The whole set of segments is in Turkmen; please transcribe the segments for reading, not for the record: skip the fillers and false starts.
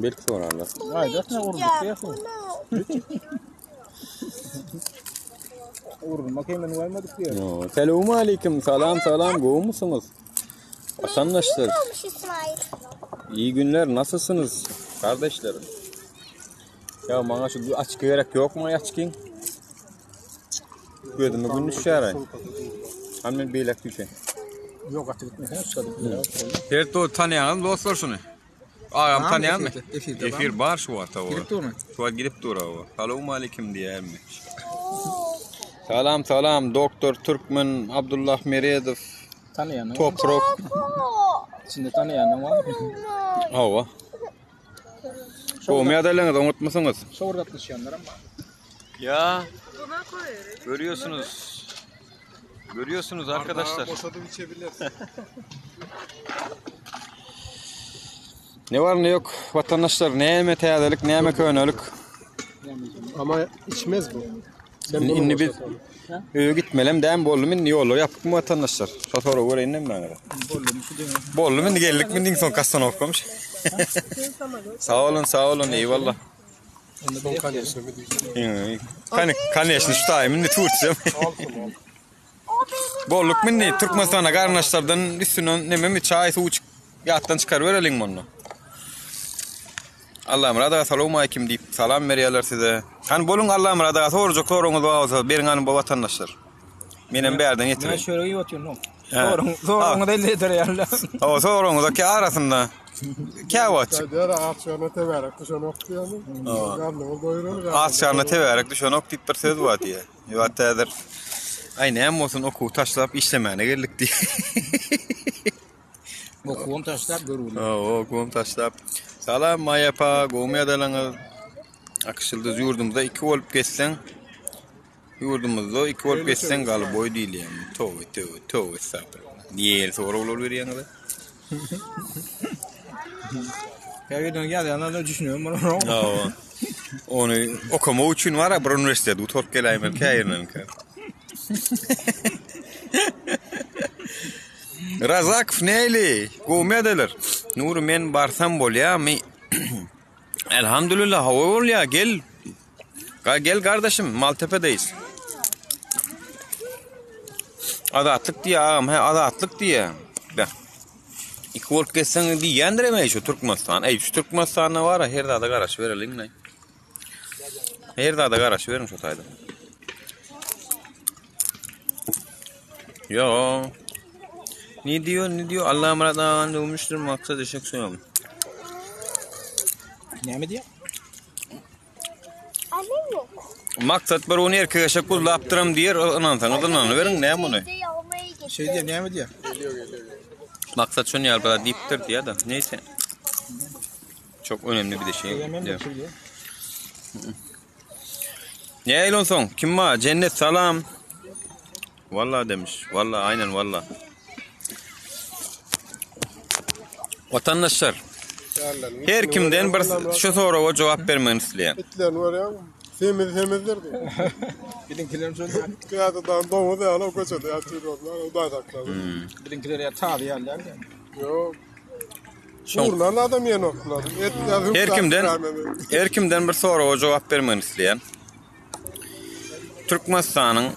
Belki sorarlar. Aydat ne vurduk diyorsun? Vurulmak hemen koymadık diyor. Selamun aleyküm. Salam. Goğum musunuz? Vatandaşlar. İyi günler. Nasılsınız? Kardeşlerim. Ya bana şu açık gerek yok mu açıkın? Gözümü gün düşer. Hemen beylek düşen. Yok artık gitmesen çıkadık. Her to tanıyan dostlar şunu. Ağam tanıyan mı? Efir bar şu ata o. Şu an gidip dur o. Selamun aleyküm diyermiş. Salam. Doktor Türkmen Abdullah Meredov. Tanıyan Toprak. Şimdi tanıyan var mı? Hava. Goğum yadalarını da unutmasanız. Sorgatlaşanlar ama. Ya. Görüyorsunuz arkadaşlar. Boşadım içebilir. Ne var ne yok vatandaşlar, ne yeme teyadelik, ne yeme köyünölük. Ama içmez bu. İnni biz gitmelem den bollum inni yolu yapık mı vatandaşlar? Şoförü göreyim mi ben? Bollum inni geldik mi din son kastan okumuş. Sağ olun eyvallah. Son kan yaşını mı diyeceğim? Kan yaşını tutayım inni tutacağım. Bolluk minni Türkmenistan'a kardeşlerden üstüne nememi çay su yattan çıkar verelim onu. Allah'ım radha selamun aleyküm deyip salam veriyorlar size. Hani bolun Allah'ım radha soracak sorunuz varsa berin hanım bu vatandaşlar. Benim bir yerden getirin. Ben şöyle iyi oturuyorum. Sorunu da elde yerler. O sorunuz da ki arasında. Kâvat. Ağaçlarına teverek düşen okuyor mu? Karnımı doyurur. Ağaçlarına teverek düşen ok deyip bir söz var diye. Yuvattadır. Aynı hem olsun oku taşlayıp işlemene geldik diye. Okuğum taşlayıp görürüm. Okuğum taşlayıp. Salam mayapa, goğum yadalanı. Akışıldı yurdumuzda 2 olup geçsen. Yurdumuzda 2 olup geçsen galı boy değil yani. Tövbe sabır. Niye soru olur veriyor da? Kayıdan geldi da düşünüyorum. Onu okuma için var ya bir üniversitede utorp gelayım kayırnan kar. Razak neyli? Goğum yadalar. Nuru men barsam bol ya mi? Elhamdülillah hava ol ya gel. Gel kardeşim Maltepe'deyiz. Adatlık diye ağam adatlık diye. Ben. İki olup geçsen diyendiremeyiz şu Türkmenistan. Şu Türkmenistan'a var ya her dağda garaş verelim ne? Her dağda garaş verin şu tayda. Yo. Ne diyor? Allah'ım radağın olmuştur maksat eşek soyalım. Ne mi diyor? Annem yok. Maksat bir onu erkek eşek kul laptıram diyer ondan sonra verin ne bunu? Şey diyor ne mi diyor? Geliyor. Maksat şunu yalbada deyiptir diye de neyse. Çok önemli bir de şey. Ne eylon son? Kim var? Cennet salam. Vallahi demiş. Vallahi aynen vallahi. Vatandaşlar. Her kimden bir şu soruya cevap vermeni isteyen. Etler var ya. Temizler diyor. Bilinkilerim söylüyor. Kıyafetten doğmadı ya. O kaçadı ya. O da saklar. Bilinkileri ya tabi yerler. Yok. Uğurlan adam yen okular. Her kimden bir soruya cevap vermeni isteyen. Türkmenistan'ın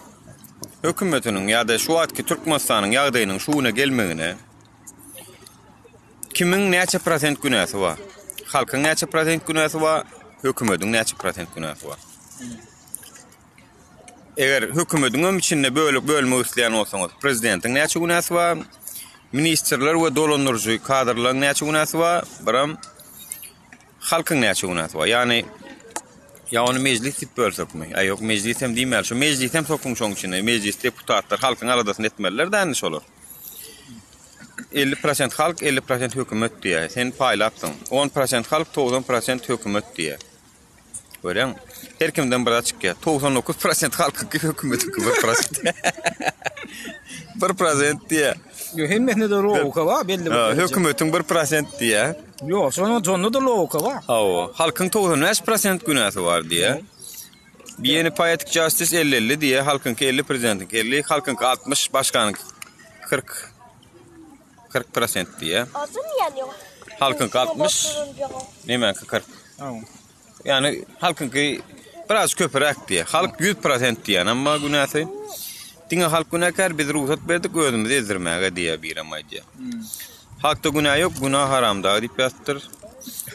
hükümetinin ya da şu anki Türkmenistan'ın yağdayının şuna gelmeğine kimin neçe prosent günahı var? Halkın neçe prosent günahı var? Hükümetin neçe prosent günahı var? Eğer hükümetin içinde bölme isteyen olsanız prezidentin neçe günahı var? Ministerler ve dolandırıcı kadrların neçe günahı var? Baram halkın neçe günahı var? Yani ya onu meclis tip bölsek mi? Ay yok meclis hem değil şu meclis hem sokun şoň içinde meclis deputatlar halkın aradasını etmeliler de yanlış olur. 50% halk 50% hükümet diye. Sen paylaştın. 10% halk 90% hükümet diye. Görüyorsun? Her kimden bir açık ya. 99% halkı hükümetin 1%. 1% diye. Yo hem ne de loğuka var belli bir. Hükümetin 1% diye. Yo sonra sonunda da loğuka var. Halkın 95% günahı var diye. Bir yeni poetic justice 50-50 diye. Halkınki 50, prezidentinki 50, halkınki 60, başkanınki 40% diye. Adı mı yanıyor? halkın 60, nemenki 40. Tamam. Yani halkınki biraz köpürek diye. Halk 100% diyen ama günahı. Dine halk günahkar biz ruhsat verdik özümüzü ezdirmeye diye bir amacı. Halkta günah yok, günah haramda deyip yastır.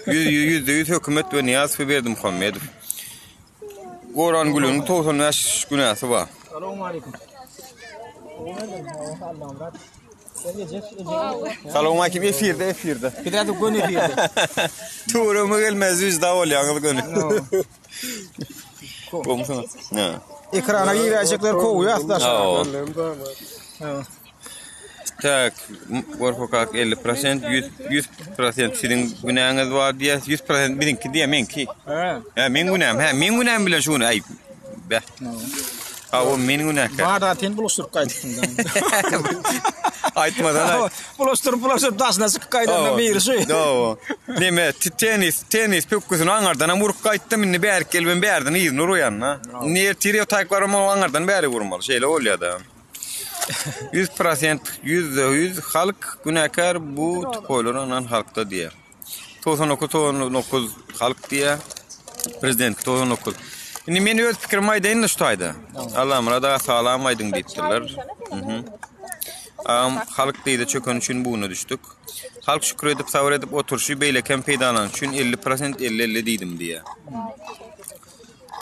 %100 hükümet ve Niyaz verdim Muhammedov. Goran Gül'ün 95 günahı var. Selamun aleyküm. Selamun aleyküm, efirde. Gidelim gönü firde. Tuğrumu gelmez yüzde ol yanıl gönü. Komşuna. Ne? Ekrana girecekler kovuyor arkadaşlar. Tak, korkak 50%, 100% sizin günahınız var diye, 100% bizimki diye menki. He. Men günahım bile şunu ayıp. Be. O men günah. Bana ten buluşturup kaydıktın. Aytmadan. Buluşturup dasına sıkı kaydan bir şey. Do. Neme tenis pekkusunu angardan vurup kayttım inni berkel ben berden iyi nur uyanna. Niye tiriyor tayklar ama angardan beri vurmalı. Şeyle oluyor da. 100% %100 halk günahkar bu toylanan halkta diye. 99 halk diye prezident 99. Şimdi men öz fikrim aydın nuştaydı. Allah'ım da sağlam aydın deyiptiler. Halk deydi çökön üçün buğuna düştük. Halk şükür edip savur edip oturuşu beyleken peydalan üçün 50% 50 deydim diye.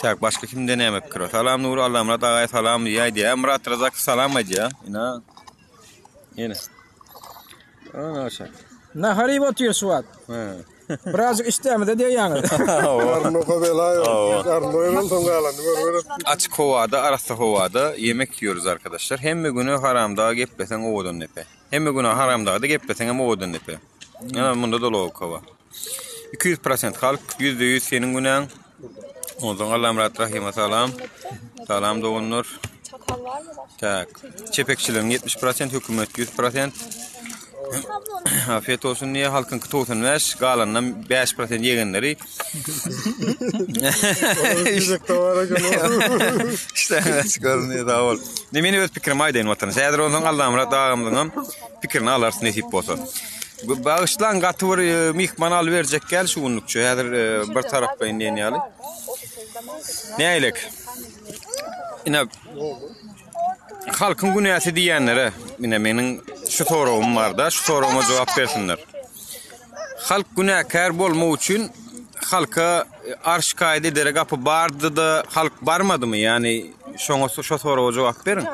Tak başka kim denemek kiro. Salam nuru Allah'ım da salam diye. Emrat Razak salam acı. İna. Yine. Ana aşağı. Ne harip atıyor Suat. Birazcık istemedi diye yani. Karno kabela yok. Karno yorulduğun galan. Açık havada, arası havada yemek yiyoruz arkadaşlar. Hem günü haramda geplesen oğudun nepe. Hem günü haramda da geplesen ama oğudun nepe. Yani bunda dolu o kava. 200% halk, %100 senin günahın. Ondan Allah'ım rahime salam. Salam da onur. Çakal var mı? Tak. Çepekçilerin 70%, hükümet 100%. Afiyet olsun diye halkın kıtı vermiş. Galandan 5% yegenleri. İşte çıkarın diye daha ol. Nemeni öz fikrim aydın vatandaş. Eğer ondan Allah'ım dağımdan fikrini alarsın nesip olsa. Bağışlan gatı mihman al verecek gel şu günlükçü. Eğer bir taraf ben diye ne ne aylak? Yine halkın günahı diyenlere yine benim şu sorum var da şu soruma cevap versinler. Halk günahkar bolmak için halka arş kaydı ederek kapı bardı da halk barmadı mı yani şu soruma cevap verin.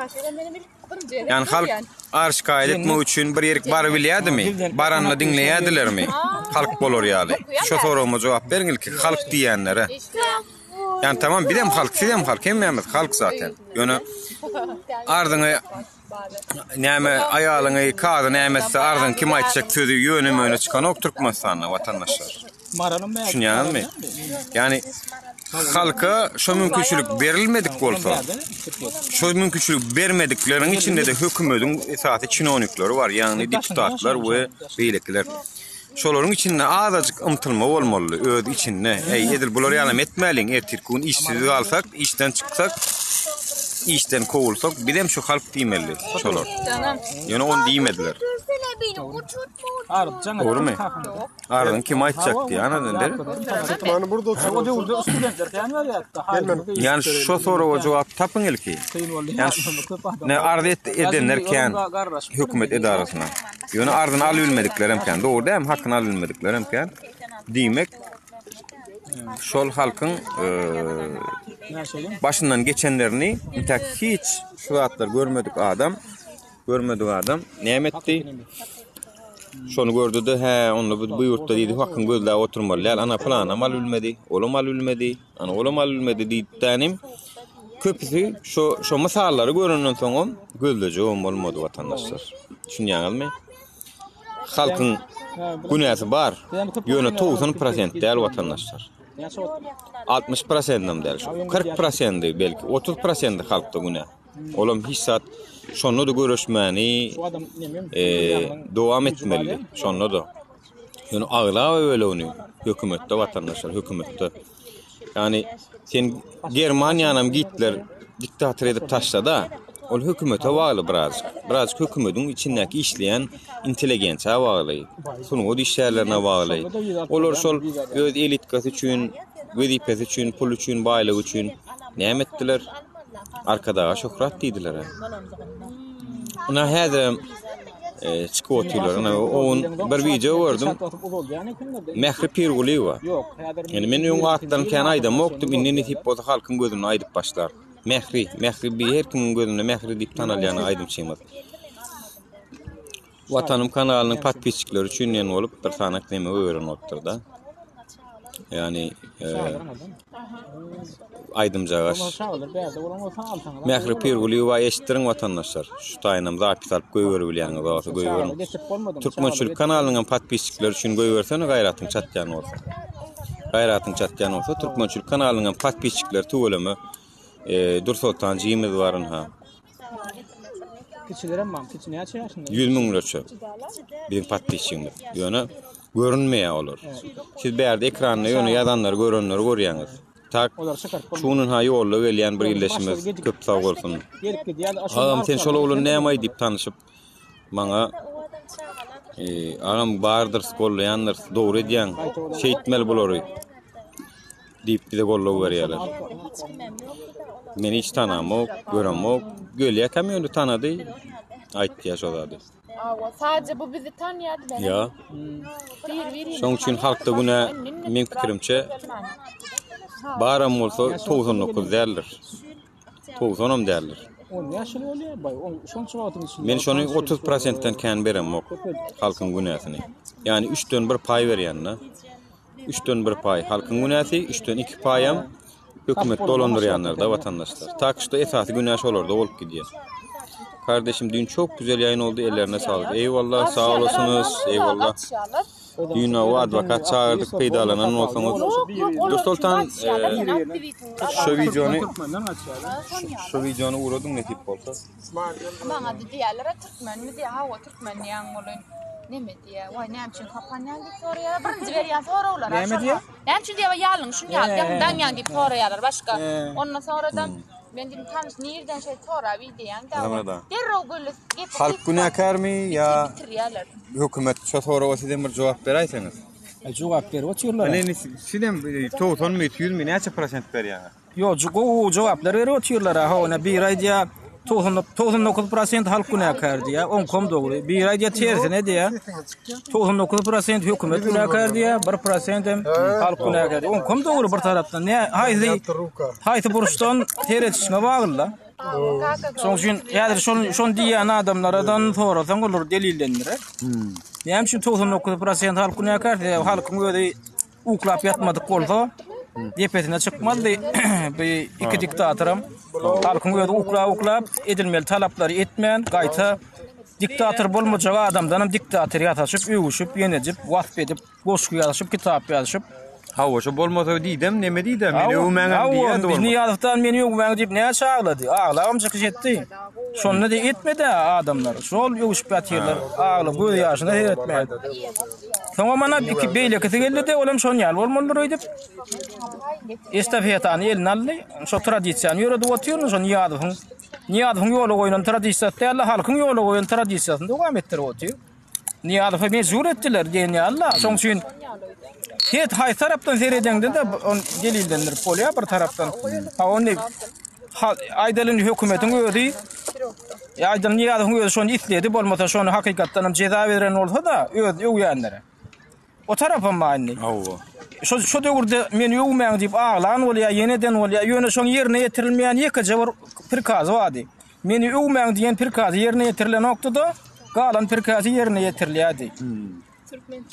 Yani halk arş kaydı etmek için bir yerik bar biliyadi mi? Baranla dinleyadiler mi? Halk bolur yani. Şu soruma cevap verin ilki halk diyenlere. Yani tamam bir de halk, sidem halk, hem halk zaten. Yani ardını neme ayalını kağıdı nemetse ardın kim aytacak sözü yönüm öne çıkan ok Türkmenistan'da vatandaşlar. Düşünüyor musun? Yani halka şu mümkünçülük verilmedik olsa, şu mümkünçülük vermediklerin içinde de hükümetin saati çinonikleri var. Yani diptatlar ve beylikler. Şoların içinde azıcık ımtılma olmalı. Öz içinde. Edil buları yanım etmelin. Ertirkun işsiz kalsak, işten çıksak, işten kovulsak, bir de şu halk değmeli. Şolar. Yani onu değmediler. Doğru mu? Ardın kim aytacak diye anladın der. Bana burada oturuyor. Yani şu soruya cevap tapın ilki. Yani ne ardı edenlerken hükümet idarasına. Yani ardın alabilmediklerimken doğru değil mi? Hakkını alabilmediklerimken demek şol halkın başından geçenlerini hiç şu atlar görmedik adam nimetti. Şonu gördü de he onu bu yurtta dedi hakkın gözle oturmalı. Ana plan amal bilmedi. Oğlum al bilmedi. Ana oğlum al bilmedi deytanim. Köpüsü şu masalları görünen sonra gözlece olmadı vatandaşlar. Düşünüyor musun? Halkın günahı var. Yönü 90% değil vatandaşlar. 60% değil. 40% belki 30% halkta günah. Oğlum hissat şonu da görüşmeni devam etmeli. Şonu da. Yani ağla öyle onu. Hükümette vatandaşlar hükümette. Yani sen Germanya'nın gittiler diktatör edip taşladı. ol hökümete bağlı birazcık hökümetin içindeki işleyen inteligensiya bağlı. Şunu o işlerlerine bağlı. Olar şol öz elitkası üçün, vazifesi üçün, pul üçün, baylığı üçün näme etdiler? Arkadağa şöhret diýdiler. Ona häzir çıkıp oturuyorlar. Onun bir video gördüm. Mehri Pirguli var. Yani men ýoňa atdan kan aýdam okdum, inni tip bolsa halkyň gözüne aýdyp başlar. Mehri bir her kimin gözüne mehri diýip tanalýany aýdym çyňyz. Watanım kanalynyň patpisçikleri üçin ýene bolup bir sanak näme öwrenipdir da. Yani aydımcağız. Mehri Pirguli wa eşitdirin watandaşlar. Şu taýynam zapis alyp goýberip bilýäňiz bolsa goýberin. Türkmençilik kanalynyň patpisçikleri üçin goýbersene gaýratyň çatýany bolsa. Gaýratyň çatýany bolsa Türkmençilik kanalynyň patpisçikleri töwelemi Dursultan Jimiz baryn ha. Kiçilerem mam, kiçi näçe ýaşynda? 100 000 bir patpisçiňdir. Ýöne görünmeýär olar. Siz bärde ekranda ýöne ýazanlar, görenler görýäňiz. Tak, şunun ha ýolly gelýän bir illeşimiz köp sag bolsun. Agam sen şol oglan näme diýip tanyşyp maňa agam bardyr skolýanlar, dogry edýän, şeýitmel bolary diýip de gollaw berýärler. Meni hiç tanamok, göremok, gölýär kamyonu tanady, aýtdy ýaşady. Sadece bu bizi tanıyadı ben. Ya. Şoň üçin halkda güne men pikirimçe baram bolsa 99 derler. 90 derler. O näşe bolýar bay? O şonça wagtyň içinde. Men şonu 30%'den kan beremok halkyň günäsini. Yani 3'den 1 pay berýänler. 3'den 1 pay halkyň günäsi, 3'den 2 payam hökümet dolandyrýanlar da vatandaşlar. Takşda esasy günäş olarda bolup gidýär. Kardeşim dün çok güzel yayın oldu. Ellerine sağlık. Eyvallah, sağ olasınız. Eyvallah. Dün o advokat çağırdık, peydalanan olsanız. Dursultan şu videonu uğradım ne tip olsa. Bana dedi yerlere Türkmen mi diye, hava Türkmen yan olun. Ne mi diye, vay ne için kapanyan deyip soruyorlar. Birinci veriyen soruyorlar. Ne mi diye? Ne için diye yalın, şunu yalın, yan deyip soruyorlar başka. Ondan sonradan ben dedim tanış nereden şey sonra videoyan da. Derro böyle getirip halk günahkar mı ya hükümet şu soruğa sizden bir cevap berayseniz. Cevap ver oturlar. Hani sizden 90 mı 100 mü neçe prosent berýär? Yo, o cevaplar ver oturlar ha ona bir aýdýa 99% halk günahkar diýär. On kom dogry. Bir aýdýa tersine diýär. 99% hökümet günahkar diýär, 1% halk günahkar. On kom dogry bir tarapdan. Ne haýsy buruşdan teretişme bagly. Soň üçin ýa-da şon diýän adamlardan sorasaň bolar delillendir. Näme üçin 99% halk günahkar diýär, halkyň özi uklap ýatmadyk bolsa depetine çıkmadı. Bir iki diktatörüm halkın öyle uklap edilmeli talapları etmeyen gayta diktatör bolmajaga adamdan diktatör ýataşyp öwüşüp ýenejip wasp edip goşky ýazyşyp kitap ýazyşyp Hawşa bolmasa diýdem, neme diýdem? Meni öwmäňem diýýärdi. Bizni ýazypdan meni öwmäň diýip näçe çağlady? Ağlam çykyşetdi. Şonu da etmedi adamlar. Şol öwüşüp ýatyrlar. Ağla bu ýaşyna etmedi. Soňra mana iki beýlekisi geldi de olam şonu ýal bolmalydyr diýip. Estafetany eline aldy. Şo tradisiýany ýöredi oturýar, şonu ýadyň. Niýadyň ýoly goýulan tradisiýasy ýa-da halkyň ýoly goýulan tradisiýasyny dowam etdirip oturýar. Niýady mejbur etdiler diýeni Allah. Şoň üçin het hay tarapdan seredende de on delillendir polya bir tarapdan. Ha onu aýdalyn hökümetiň özi aýdalyn ýa-da özi şonu itledi bolmasa şonu hakykatdan ceza beren bolsa da öz öwýänlere. O tarapam maňy. Hawa. Şu döwürde men öwmäň diýip ağlan bolýar, ýeneden bolýar, ýöne şoň ýerine ýetirilmeýän ýeke bir prikaz wady. Meni öwmäň diýen prikaz ýerine ýetirilen noktada galan prikaz ýerine ýetirilýärdi.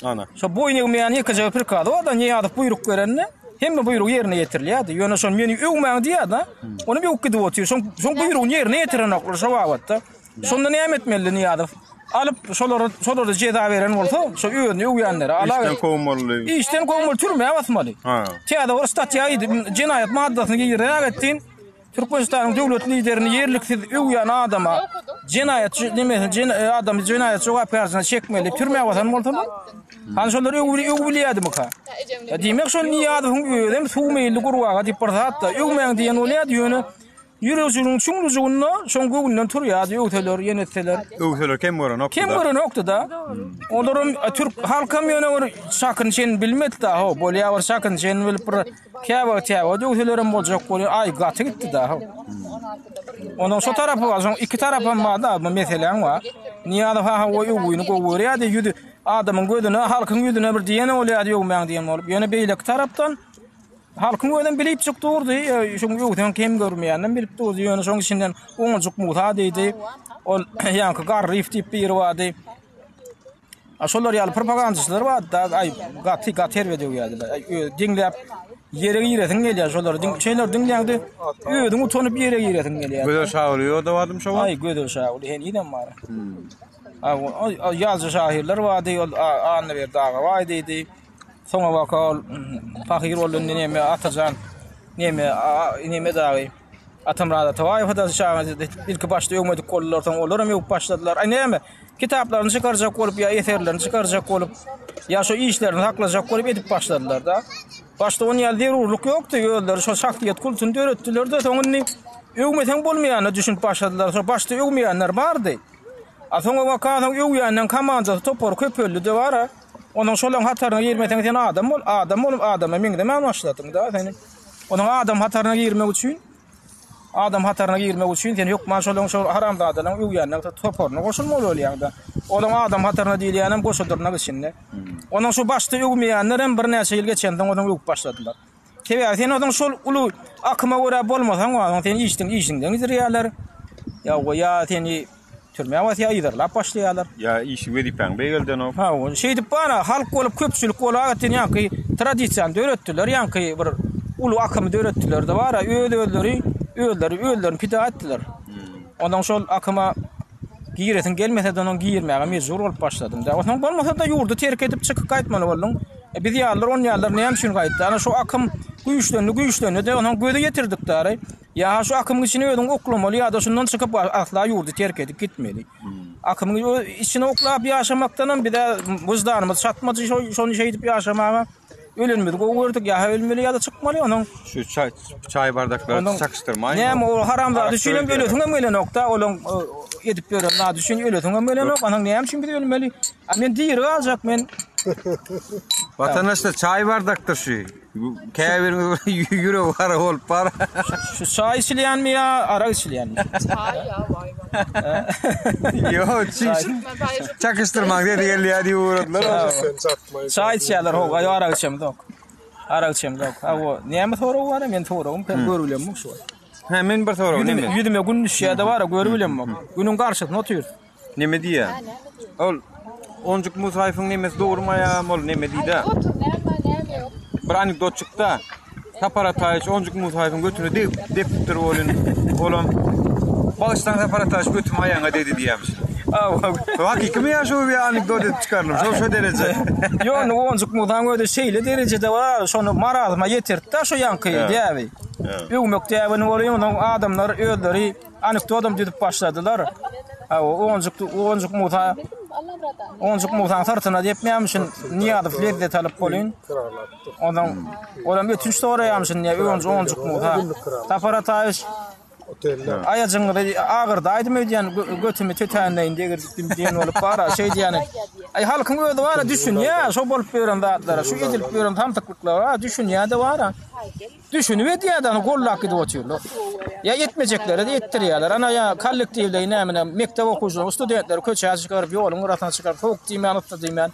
Ana. Şo boýnygmyan ýeke bir prikaz wady, näýe buyruk berenne hemme buyruk ýerine ýetirilýärdi. Ýöne şoň meni öwmäň diýär-de, onu bir okedy otyr. Şoň buyruk ýerine ýetiren oklar şo wagtda. Şonda näme etmeli näýe alıp şolary ceza beren bolsa, şo öňe öwýänlere ala. İşten kovmaly. İşten kovmaly, türmäge basmaly. Ha. Täze o statýa cinayet maddasyny ýerine ettin. Türkmenistanyň döwlet liderini ýerliksiz öwýän adama cinayet adam cinayet jogap berýän çekmeli, türmäge basan bolsa, han şolary öwbilýärdi maka. Diýmek şol niýady öwrem suwmeýli gurwaga diýip barhatda öwmäň diýen bolýar ýöne Yürüyüşünün çuңlucuğunna şoňky günden turýar, öwteler, ýenetseler. Öwseler kem gören noktada. Kim gören noktada? Onların Türk halkam ýöne bir şakyn şen bilmedi da ho, bolýar bir şakyn şen bilip bir käbä öwselerim boljak bolýar, ay gaty gitdi da ho. Onun şu tarafı var, son iki tarafı var da meselen var. Niýe da ha o ýuwyny gowurýar da ýüdi adamyň gözüne, halkyň ýüzüne bir diýene bolýar ýokmaň diýen bolup. Ýöne beýlek tarapdan halkyň gözünden bilip çykdyrdy. Şoň ýokdan kim görmeýänden bilip durdy. Ýöne şoň içinden oňjuk muta diýdi. Ol ýanky garryf diýip bir wady. Aşolar ýaly propagandaçylar var da ay gaty terwe diýýärdiler. Diňläp yere giretin gelýär şolar. Şeyler diňläňdi. Öýdüň utanyp yere giretin gelýär. Gözel şaýry da wadym şo. Ay gözel şaýry hen ýene bar. Ay ýazgy şahyrlar wady anny bir daga wady diýdi. Soňa wakal fakir bolan näme atajan näme dagy. Atamrada tawaýy da şahyr ilki başda ýokmady kollardan olaram ýok başladylar. Ay näme? Kitaplarını çıkaracak olup ya eserlerini çıkaracak olup ya şu işlerini haklayacak olup edip başladılar da. Başta onun ýaly derurluk ýokdy, ýöller şu şahsiýet kulturyny öğretdiler de soňny öwmeten bolmaýany düşünüp başladylar. So başta öwmeýänler bardy. Soňa wakadan öwýänden komanda topor köpelli de bara. Onuň şolaň hataryna girmeten sen adama meňde men başladym da seni. Onuň adam hataryna girmek üçin sen yok maşallah şu haramda adalan öwýänden toporna goşulmaly bolýar da. Onuň adam hataryna diýilýänem goşudurna geçinde. Onuň şu başda öwmeýänler bir näçe ýyl geçenden onuň öwüp başladylar. Kebe sen onuň şol uly akyma görä bolmasaň onuň sen işiňden izlerýärler. Ya seni türme wagty ýa başlaýarlar. Ya işi wedipäň beýgelden o. Ha, şeýdip bana halk bolup köpçülik bolup atyn ýa-ki tradisiýany öğretdiler, ýa-ki bir uly akymy öğretdiler de bara öýlerini pida etdiler. Ondan şol akyma giretin gelmese de onuň girmäge mejbur bolup başladym da. Onuň bolmasa da ýurdu terk edip çykyp gaýtmaly boldum. Biz ýalar on ýalar näme şunu gaýtdy? Ana şu akym güýçlendi de onuň göze getirdik da. Ya şu akymyň içine öýdüň oklamaly ýa-da şundan çykyp asla ýurdu terk edip gitmeli. Akymyň içine oklap ýaşamakdan bir de buzdanymyz çatmagy şonu şeýdip ýaşamaga ölenmedi. Gowurdyk ýa ölmeli ýa-da çykmaly onuň. Şu çay bardaklary çakıştyrmaýyn. Näme o haramda düşünen öleýän mele nokta olaň edip beren na düşün öleýän mele nokta. Onuň näme üçin bir ölmeli? Men diýir aljak men. Vatandaşlar çay bardakda şu. Käbir ýüregi bara bolup bar. Şu çay içilýänmi ýa arak içilýänmi? Çay ya vay. Yo, çakıştırmak dedi gelýär ýurdular. Çay içýärler, ho, arak içem dok. Arak içem dok. Ha o näme sorag bar, men soragym ben görülem şu. Ha, men bir sorag näme? Ýüdüme gün şeýde bar, görülem. Günüň garşysyna otyr. Näme diýär? Ol onjuk musaýfyň nämesi dogurmaýam, ol näme diýdi? Otur näme yok. Bir anekdot çykdy. Taparataýyç onjuk musaýfyň götüne depdir bolun. Olam Bağıştan taparataýyç götürmaýaňa dedi diýämiş. Hakykmy ýa şu bir anekdot çykarlym, şu derece. Yo, onjuk musaýfyň öde şeýle derecede bar, şonu marazyma ýetirdi da şu ýanky diýäbi. Öwmek diýäbini bolýan onuň adamlar öýleri anekdotam diýip başladylar. Onjuk musaýfyň tartyna diýipmämişin niýady flerde talap bolýan. Olam ötünç soraýamşyn ýa onjuk musaýfyň. Taparataýyç ayajyňy agyrda aýdym diýen götümi tötäňden degirdim diýen bolup bara şey diýeni. Ay halkyň öýde bara düşün ýa, şo bolup beren zatlara, şu edilip beren tamtyklar, düşün ýa-da bara. Düşünüp edýärden gollak edip oturýarlar. Ya yetmejekleri de yettirýärler. Ana ýa kollektivde näme mektep okuwçylary, studentler köçe çykaryp ýoluň garatyna çykaryp hok diýmän, atda diýmän.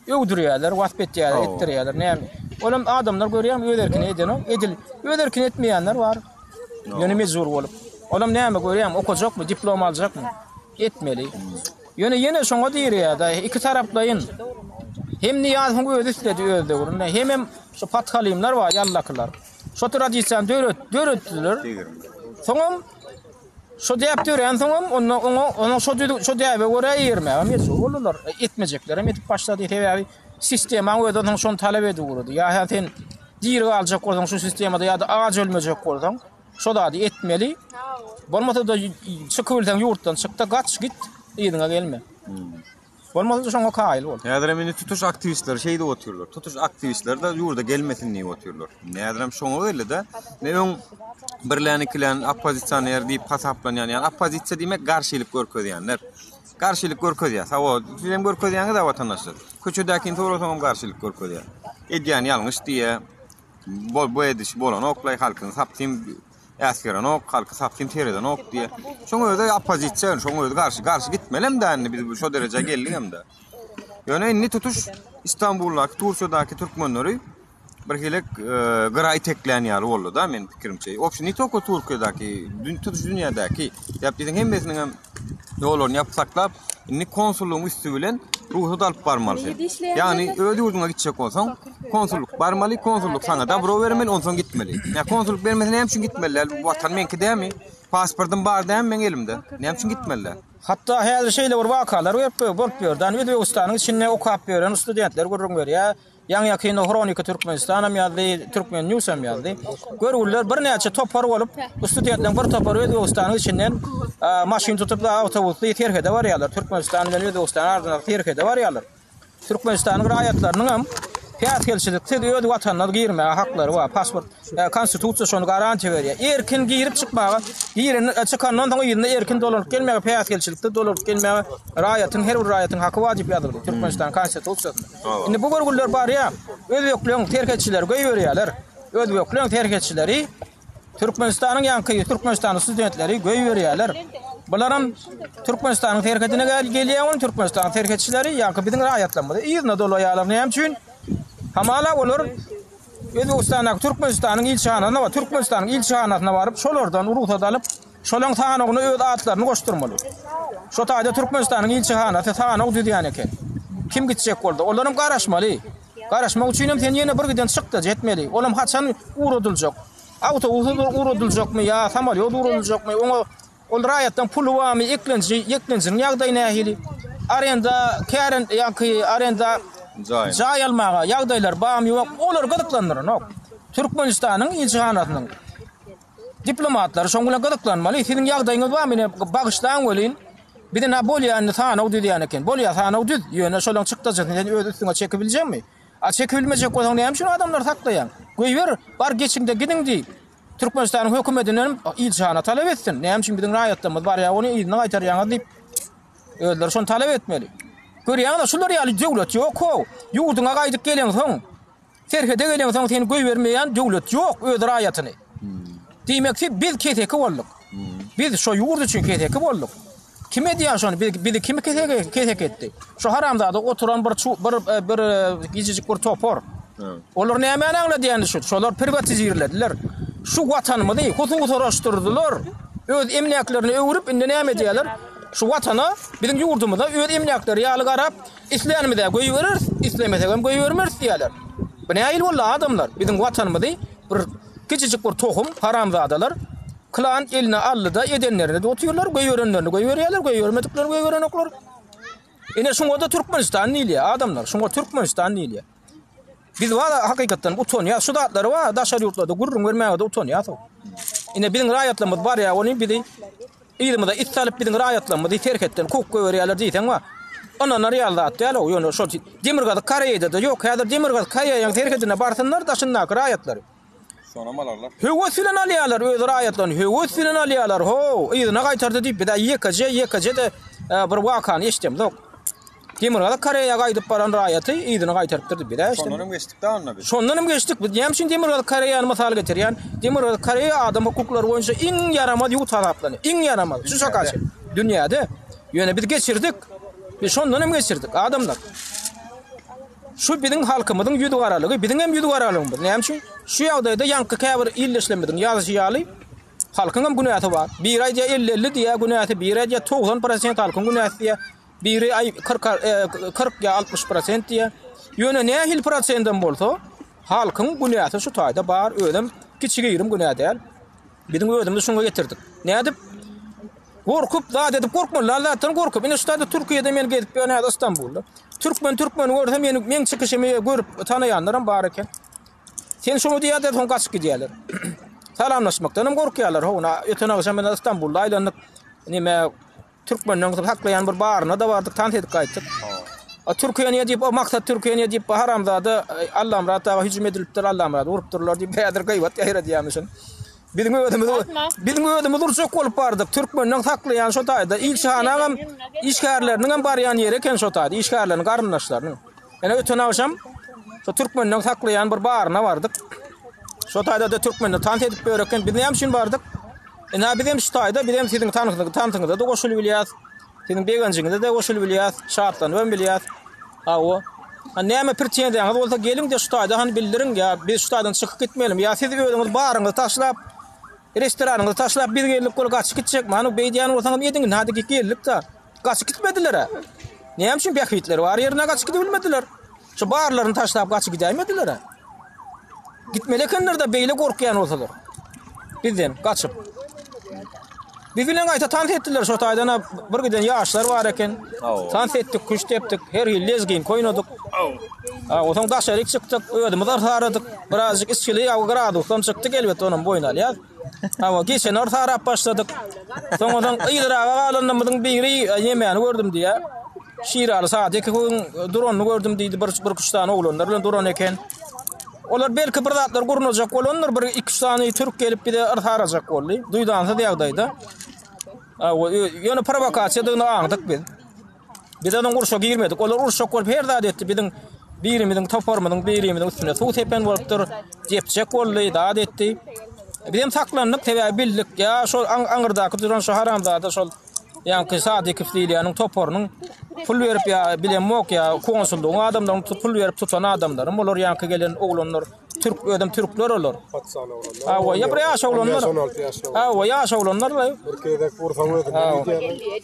Ýöwdürýärler, wagt betýärler, ettirýärler. Näme? Olam adamlar görýärmi öýderkini edeni, öýderkini etmeýänler bar. Ýöne mezur bolup. Olam näme görýärmi, okujakmy, diplom aljakmy? Etmeli. Ýöne şoňa diýerýär-da, iki tarapdaýyn. Hem niýatyň öýde istedi öýde görünme, hem şu pathalymlar bar, ýallaklar. Şu tradisiýany döretdiler. Soňam şu diýip dören soňam onu şu diýip görä ýerme, mezur bolurlar. Etmejekler, edip başlady tebi sistema öýden şonu talep edip durdy. Ýa sen diýir aljak bolsaň şu sistemada ýa-da ağaç ölmejek bolsaň, şo da etmeli. Bolmasa da çykyp ýurtdan çykda gaç git, ýerine gelme. Bolmasa şoňa kaýyl bol. Näderem indi tutuş aktivistler şeyde oturýarlar. Tutuş aktivistler de ýurda gelmesin diye oturýarlar. Näderem şoňa öýle de ne öň birlenikilen opozisiýoner diýip hasaplanýan, ýani opozisiýa diýmek garşylyk görkezýänler. Garşylyk görkezýär. Sabo, bizim görkezýäňiz de watandaşlar. Köçedäki torasoňam garşylyk görkezýär. Edýän ýalňyş diýe bu ediş bolan oklay halkyny saptym äskeran ok, halky saptym tereden ok diýe. Şoňa öýde opozisiýa, şoňa öýde garşy gitmelem de biz şu derece geldik hem de. Ýöne inni tutuş İstanbul'daki, Turkiýadaky türkmenleri bir helek gıray teklenýär boldy da men pikirimçe. Opşy ni toko Turkiýadaky, tutuş dünýädäki ýapdyň hemmesini hem ýolaryny ýapsaklap, inni konsullugyň üstü bilen ruhsat alyp barmaly. Ýani öýde ýurduňa gitjek bolsaň, konsulluk barmaly, konsulluk saňa da buro bermeli, onsoň gitmeli. Ýa konsulluk bermesen hem üçin gitmeliler. Bu watan menki dämi? Pasportym bar dämi men elimde. Näme üçin gitmeliler? Hatta häzir şeýle bir wakalar bolup ýördan Özbegistanyň içinde okap beren studentler görüň berýär. Ýa-ni Kronika Türkmenistan hem ýazdy, Türkmen News hem ýazdy. Görürler bir näçe topar bolup, studentler bir topar Özbegistanyň içinden maşyn tutup da awtobusly terhede barýarlar. Türkmenistan bilen Özbegistan arasynda terhede barýarlar. Türkmenistanyň raýatlarynyň hem Piýatgelçilikde öýde watanlar girme haklary var. Pasport, konstitusiýa şonu garanti berýär. Erkin girip çykmagy, girin çykandan soň ýerine erkin dolaryp gelmegi piýatgelçilikde dolaryp gelmegi raýatyň her bir raýatyň haky wajyp ýazyldy Türkmenistan konstitusiýasynda. Indi bu görgüller bar ýa, özbekliň terketçileri göýberýärler. Özbekliň terketçileri Türkmenistanyň ýanky Türkmenistanyň studentleri göýberýärler. Bularam Türkmenistanyň terketine gelýän Türkmenistanyň terketçileri ýanky biziň raýatlamady. Ýerine dolaýarlar näme üçin? Hamala olur. Özbekistanyň Türkmenistanyň ilçehanasyna we Türkmenistanyň ilçehanasyna baryp şolardan ruhsat alyp, şolaň tanagyny öz atlaryny goşdurmaly. Şo taýda Türkmenistanyň ilçehanasy tanagy düýýän eken. Kim gitjek boldy? Olaryň garaşmaly. Garaşmak üçin hem sen ýene bir giden çykdy, jetmeli. Olam haçan urudyljak. Awtobus urudyljakmy ýa samolyot urudyljakmy? Oňa ol raýatdan pul wamy eklenjiň ýagdaý nähili? Arenda kären ýa-ki arenda Jay almaga ýagdaýlar bam ýok, olar gydyklandyr. Türkmenistanyň ilçehanasynyň diplomatlary şoň bilen gydyklanmaly. Siziň ýagdaýyňyz bam meni bagyşlaň welin. Bizden bolýany tanaw diýýän eken. Bolýa tanaw düz ýöne şolaň çykdyjak, öz üstüne çekip biljekmi? A çekip bilmejek bolsaň näme şunu adamlar saklaýan? Goýber, bar geçinde gidin diýip. Türkmenistanyň hökümetinden ilçehana talep etsin. Näme üçin bizden raýatlarymyz bar ýa ony ýygyna gaýtarýaňyz diýip özler şonu talep etmeli. Görýäňiz, şular ýaly döwlet ýok. Ýurduňa gaýdyp gelen soň, terhede gelen soň seni goýbermeýän döwlet ýok öz raýatyny. Diýmekçi biz keteki boldyk. Biz şo ýurt üçin keteki boldyk. Kime diýär şonu? Biz kimi ketek etdi? Şo haramzada oturan bir gijijik bir topor. Olar näme aňladýany şu? Şolar privatizirlediler. Şu watanymyzy hususalaşdyrdylar. Öz emniyetlerini öwürüp indi näme diýerler? Şu watana bizim ýurdumyzda öz emniyetleri ýaly garap, isleýänmide goýberir, islemese hem goýbermez diýerler. Bu näil bolla adamlar? Bizim watanymyzy bir kiçijik bir tohum haramzadalar klan eline allyda edenlerini de oturýarlar, goýberenlerini goýberýärler, goýbermediklerini goýberenoklar. Ene şoňa da Türkmenistan diýilýär adamlar, şoňa Türkmenistan diýilýär. Biz wala hakykatdan utonýar, şu datlary wa daşary ýurtlarda gurrun bermäge utonýar. Ene bizim raýatlarymyz bar ýa, ony bizi ýylmyda ittalip bizim raýatlarymyzy terk etden hukuk goýberýärler diýsen wa. Ondan realdat ýaly ýöne şol Demirgaz Karyýada da ýok, häzir Demirgaz Karyýaň terk edene barsynlar daşyndaky raýatlary. Sonra malarlar. Höwes bilen alýarlar öz raýatlaryny, höwes bilen alýarlar. Ýygyna gaýtardy diýip bir YKJ de bir wakany eşitdim. Demirgaz Karyýaga gaýdyp baran raýaty ýygyna gaýtarypdyrdy bir eşitdim. Şondan geçdik da onda biz. Şondan geçdik. Näme üçin Demirgaz Karyýany mysal getirýän? Demirgaz Karyýa adam hukuklary boýunça iň yaramaz ýurt taraplarny, iň yaramaz. Şu şakaçy dünýäde ýöne biz geçirdik. Biz şondan geçirdik adamlar. Şu bizim halkymyzyň ýüzü garalygy, bizim hem ýüzü garalygymyz. Näme üçin? Şu ýagdaýda ýanky käbir illeşlemediň ýazyjy ýaly halkyň hem günäti bar. Bir aýda 50 diýä günäti, bir aýda 90% halkyň günäti diýä. Biri ay 40 ya 60% diye. Ýöne nähil prosentten bolsa, halkyň günäti şu taýda bar, ödüm kiçigi ýerim günäti däl. Bizim ödümdi şoňa getirdik. Nädip? Gorkup, zat edip gorkmalar, zatdan gorkup. Ine şu taýda Türkiýede men gedip ýöne İstanbulda. Türkmen görsem men çykyşymy görüp tanaýanlaram bar eken. Sen şoňa diýär, soň gaçyp gidýärler. Salamlaşmakdan hem gorkýarlar. Howna ötene akşam men İstanbulda aýlanyp nime Türkmenlerin haklayan bir barına da vardık, tant edip qaytdyk. Türkiýe'ne diýip o maksat Türkiýe'ne diýip haramzada Allah'ım rahat'a hücum edilipdir, Allah'ım rahat urupdurlar diýip bäder gaybat ýahyra diýýärmişin. Bizim ödümüz urçak bolup bardyk. Türkmenlerin haklayan şo taýda ilçhanam işgärleriniň barýan ýeri eken şo taýda işgärleriniň garyndaşlarynyň. Ene ötün awşam şo Türkmenlerin haklayan bir barına bardyk. Şo taýda da Türkmenler tant edip bereken biz hem şin bardyk. Ene bizim şu taýda bizim siziň tantyňyzda da goşuly bilýär. Siziň begençiňizde de goşuly bilýär. Şartlan we bilýär. Awa. Näme pirçende ýa-da bolsa geliň de şu taýda hani bildirin ya biz şu taýdan çykyp gitmelim. Ya siz öýüňiz baryňyzy taşlap restoranyňyzy taşlap bir gelip gol gaçyp gitjek. Manu beýdýän bolsaňyz ýediň näde gelip de gaçyp gitmediler. Näme üçin bähwitler bar ýerine gaçyp gidebilmediler. Şu barlaryny taşlap gaçyp gidämediler. Gitmelekenler de beýle gorkýan bolsalar. Bizden gaçyp. Biz bilen gaýta tant etdiler şo taýdan bir giden ýaşlar bar eken. Tant etdik, kuş tepdik, her ýyl lezgin koýnadyk. Otaň daşaryk çykdyk, ödümi dartaradyk. Birazjyk isçili ýaw gradusdan çykdyk elbet onuň boýuna ýa. Geçen tarap başladyk. Soňradan ýydraga galanymyň biri ýemeni gördüm diýe. Şiraly saat 2 drony gördüm diýdi bir kuşdan oglanlar bilen dron eken. Olar belki bir zatlar gurunacak olanlar bir 2 tane Türk gelip bir de artaracak boldy. Duýdansa diýagdaýda. Ýöne provokasiýa aňdyk biz. Biz onuň urşa girmedik. Olar urşa bolup her zat etdi. Biziň birimiziň toparmynyň birimiziň üstüne suw tepen bolupdyr. Jepçek boldy, zat etdi. Biz hem saklandyk, tebe bildik. Ya şol aňyrdaky duran şu haramzada şol ýa-ni Sadyk Ifdiliýanyň toparynyň pul berip ya bilen mok ya konsulluğun adamdan pul verip tutan adamlar. Olar ýa-ni gelen oglanlar Türk ödem Türkler olar. Awa ýa bir ýaş oglanlar. Awa ýaş oglanlar.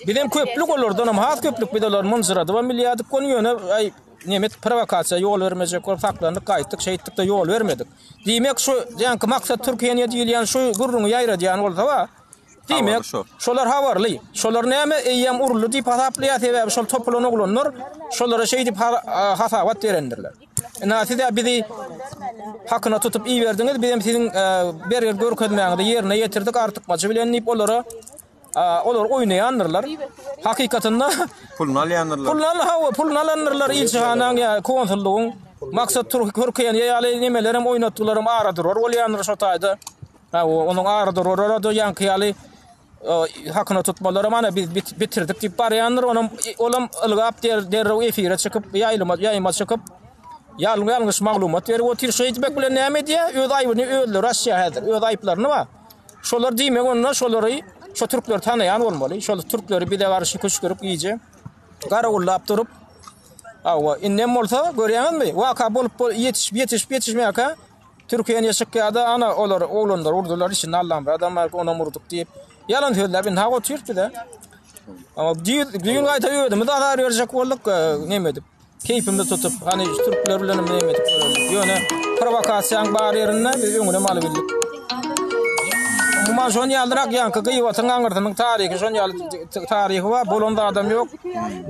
Bilen köplük olardan hem has köplük bideler munzyrady we milliýady konýony ay nemet provokasiýa ýol bermejek bolup saklandyk, gaýtdyk, şeýitlikde ýol bermedik. Diýmek şu ýa-ni maksat Türkiýe'ne diýilýän şu gurruny ýaýradýan bolsa demek şolar habarly. Şolar näme eýem urly diýip hasaplaýar sebäbi şol toplanan oglanlar şolara şeý diýip hasawat berendirler. Näside bizi hakyna tutup iý berdiňiz, bizim siziň berger görkezmäňizi ýerine ýetirdik, artykmaçy bilen diýip olar oýnaýanlar. Hakykatynda pulny alýanlar. Pulny alýanlar ilçihanaň ýa konsullugyň maksat Türkiýe'ne ýaly nemelerem oýnatdylarym aradyr. Bolýanlar şo taýda. Onuň aradyr, orada ýanky hakyna tutmalary mana biz bitirdik diýip barýanlar. Olam ylgap derrew efire çykyp ýaýma çykyp ýalňyş maglumat berip otyr şeý etmek bilen näme diýe? Öz aýbyny öldür, Russiýa häzir. Öz aýplaryny ba. Şolar diýmek onlar şolary şo türkler tanaýan bolmaly. Şol türkleri bir de garşy köşkürüp iýje garagullap durup innem bolsa görýäňizmi? Waka bolup yetişmäkä Türkiýe'ne ýaşakýada ana olar oglanlar urdular işin Allah'ım adamlar ona murduk diýip yalan söýler ben hawa türkde. Ama düýün gaýta ýödüm da berjek bolduk nemedip. Keyfimde tutup hani türkler bilen nemedip. Ýöne provokasiýaň bar ýerinde biz öňüne mal bildik. Ama şon ýaldyrak ýanky gyýwatyň aňyrdynyň taryhy, şon ýaly taryhy we bolanda adam ýok.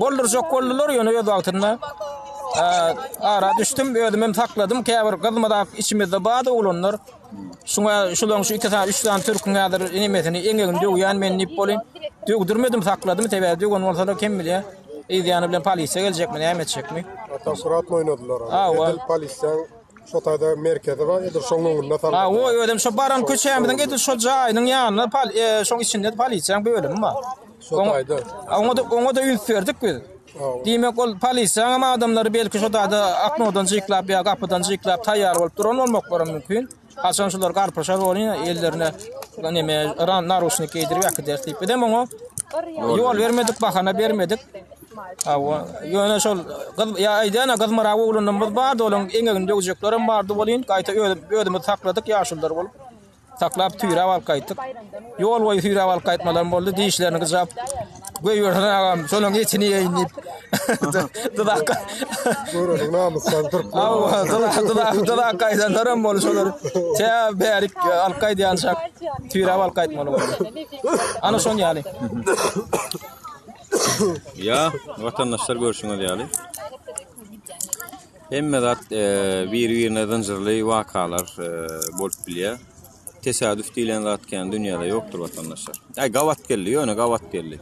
Boldurjak boldular ýöne ýöz wagtynda. Ara düşdüm, ödüm hem takladım. Käbir gazmada içimizde bada olanlar. Şuna şulan şu 2 tane 3 tane Türk'ün gadyr enemesini eňeginde ýan men nip bolyn. Dögdürmedim, takladım. Tebe dögön bolsa kim bilýär. Ýa-ni bilen polisiýa geljekmi, näme etjekmi? Hatta suratly oynadylar. Edil polisiýa şo taýda merkezi bar, edil şoňun öňünde tarap. O ödüm şo baran köçämden edil şo jaýynyň ýanyna şoň içinde polisiýa bölüm ba. Şo taýda. Oňa da üns berdik biz. Diýmek ol polisiýa ama adamlary belki şo taýda aknodan jyklap ýa gapydan jyklap taýýar bolup duran bolmaklary mümkin. Haçan şolar garpaşar bolýan ellerine neme narusnik eýdirip ýakders diýip edem oňa ýol bermedik, bahana bermedik. Ýöne şol ýa aýdana gazmara oglanymyz bar, olaň eňeginde ýokjeklerim bardy bolýan, gaýta ödümi takladyk ýaşullar bolup. Taklap tüýre alyp gaýtdyk. Ýol boýy tüýre alyp gaýtmalarym boldy, diýişlerini gyjap goýýurdan agam şonuň içini ýeýnip. Dudakka. Görüň namysdan Türk. Dudakka gaýdanlaram bolup şolar. Çä berik alyp gaýdýanşak tüýre alyp gaýtmaly boldy. Ana şon ýaly. Ya, vatandaşlar görüşüňiz ýaly. Hemme zat bir-birine zynjirli wakalar bolup bilýär. Tesadüf diýilen zat ken dünýäde ýokdur vatandaşlar. Gawat geldi, ýöne gawat geldi.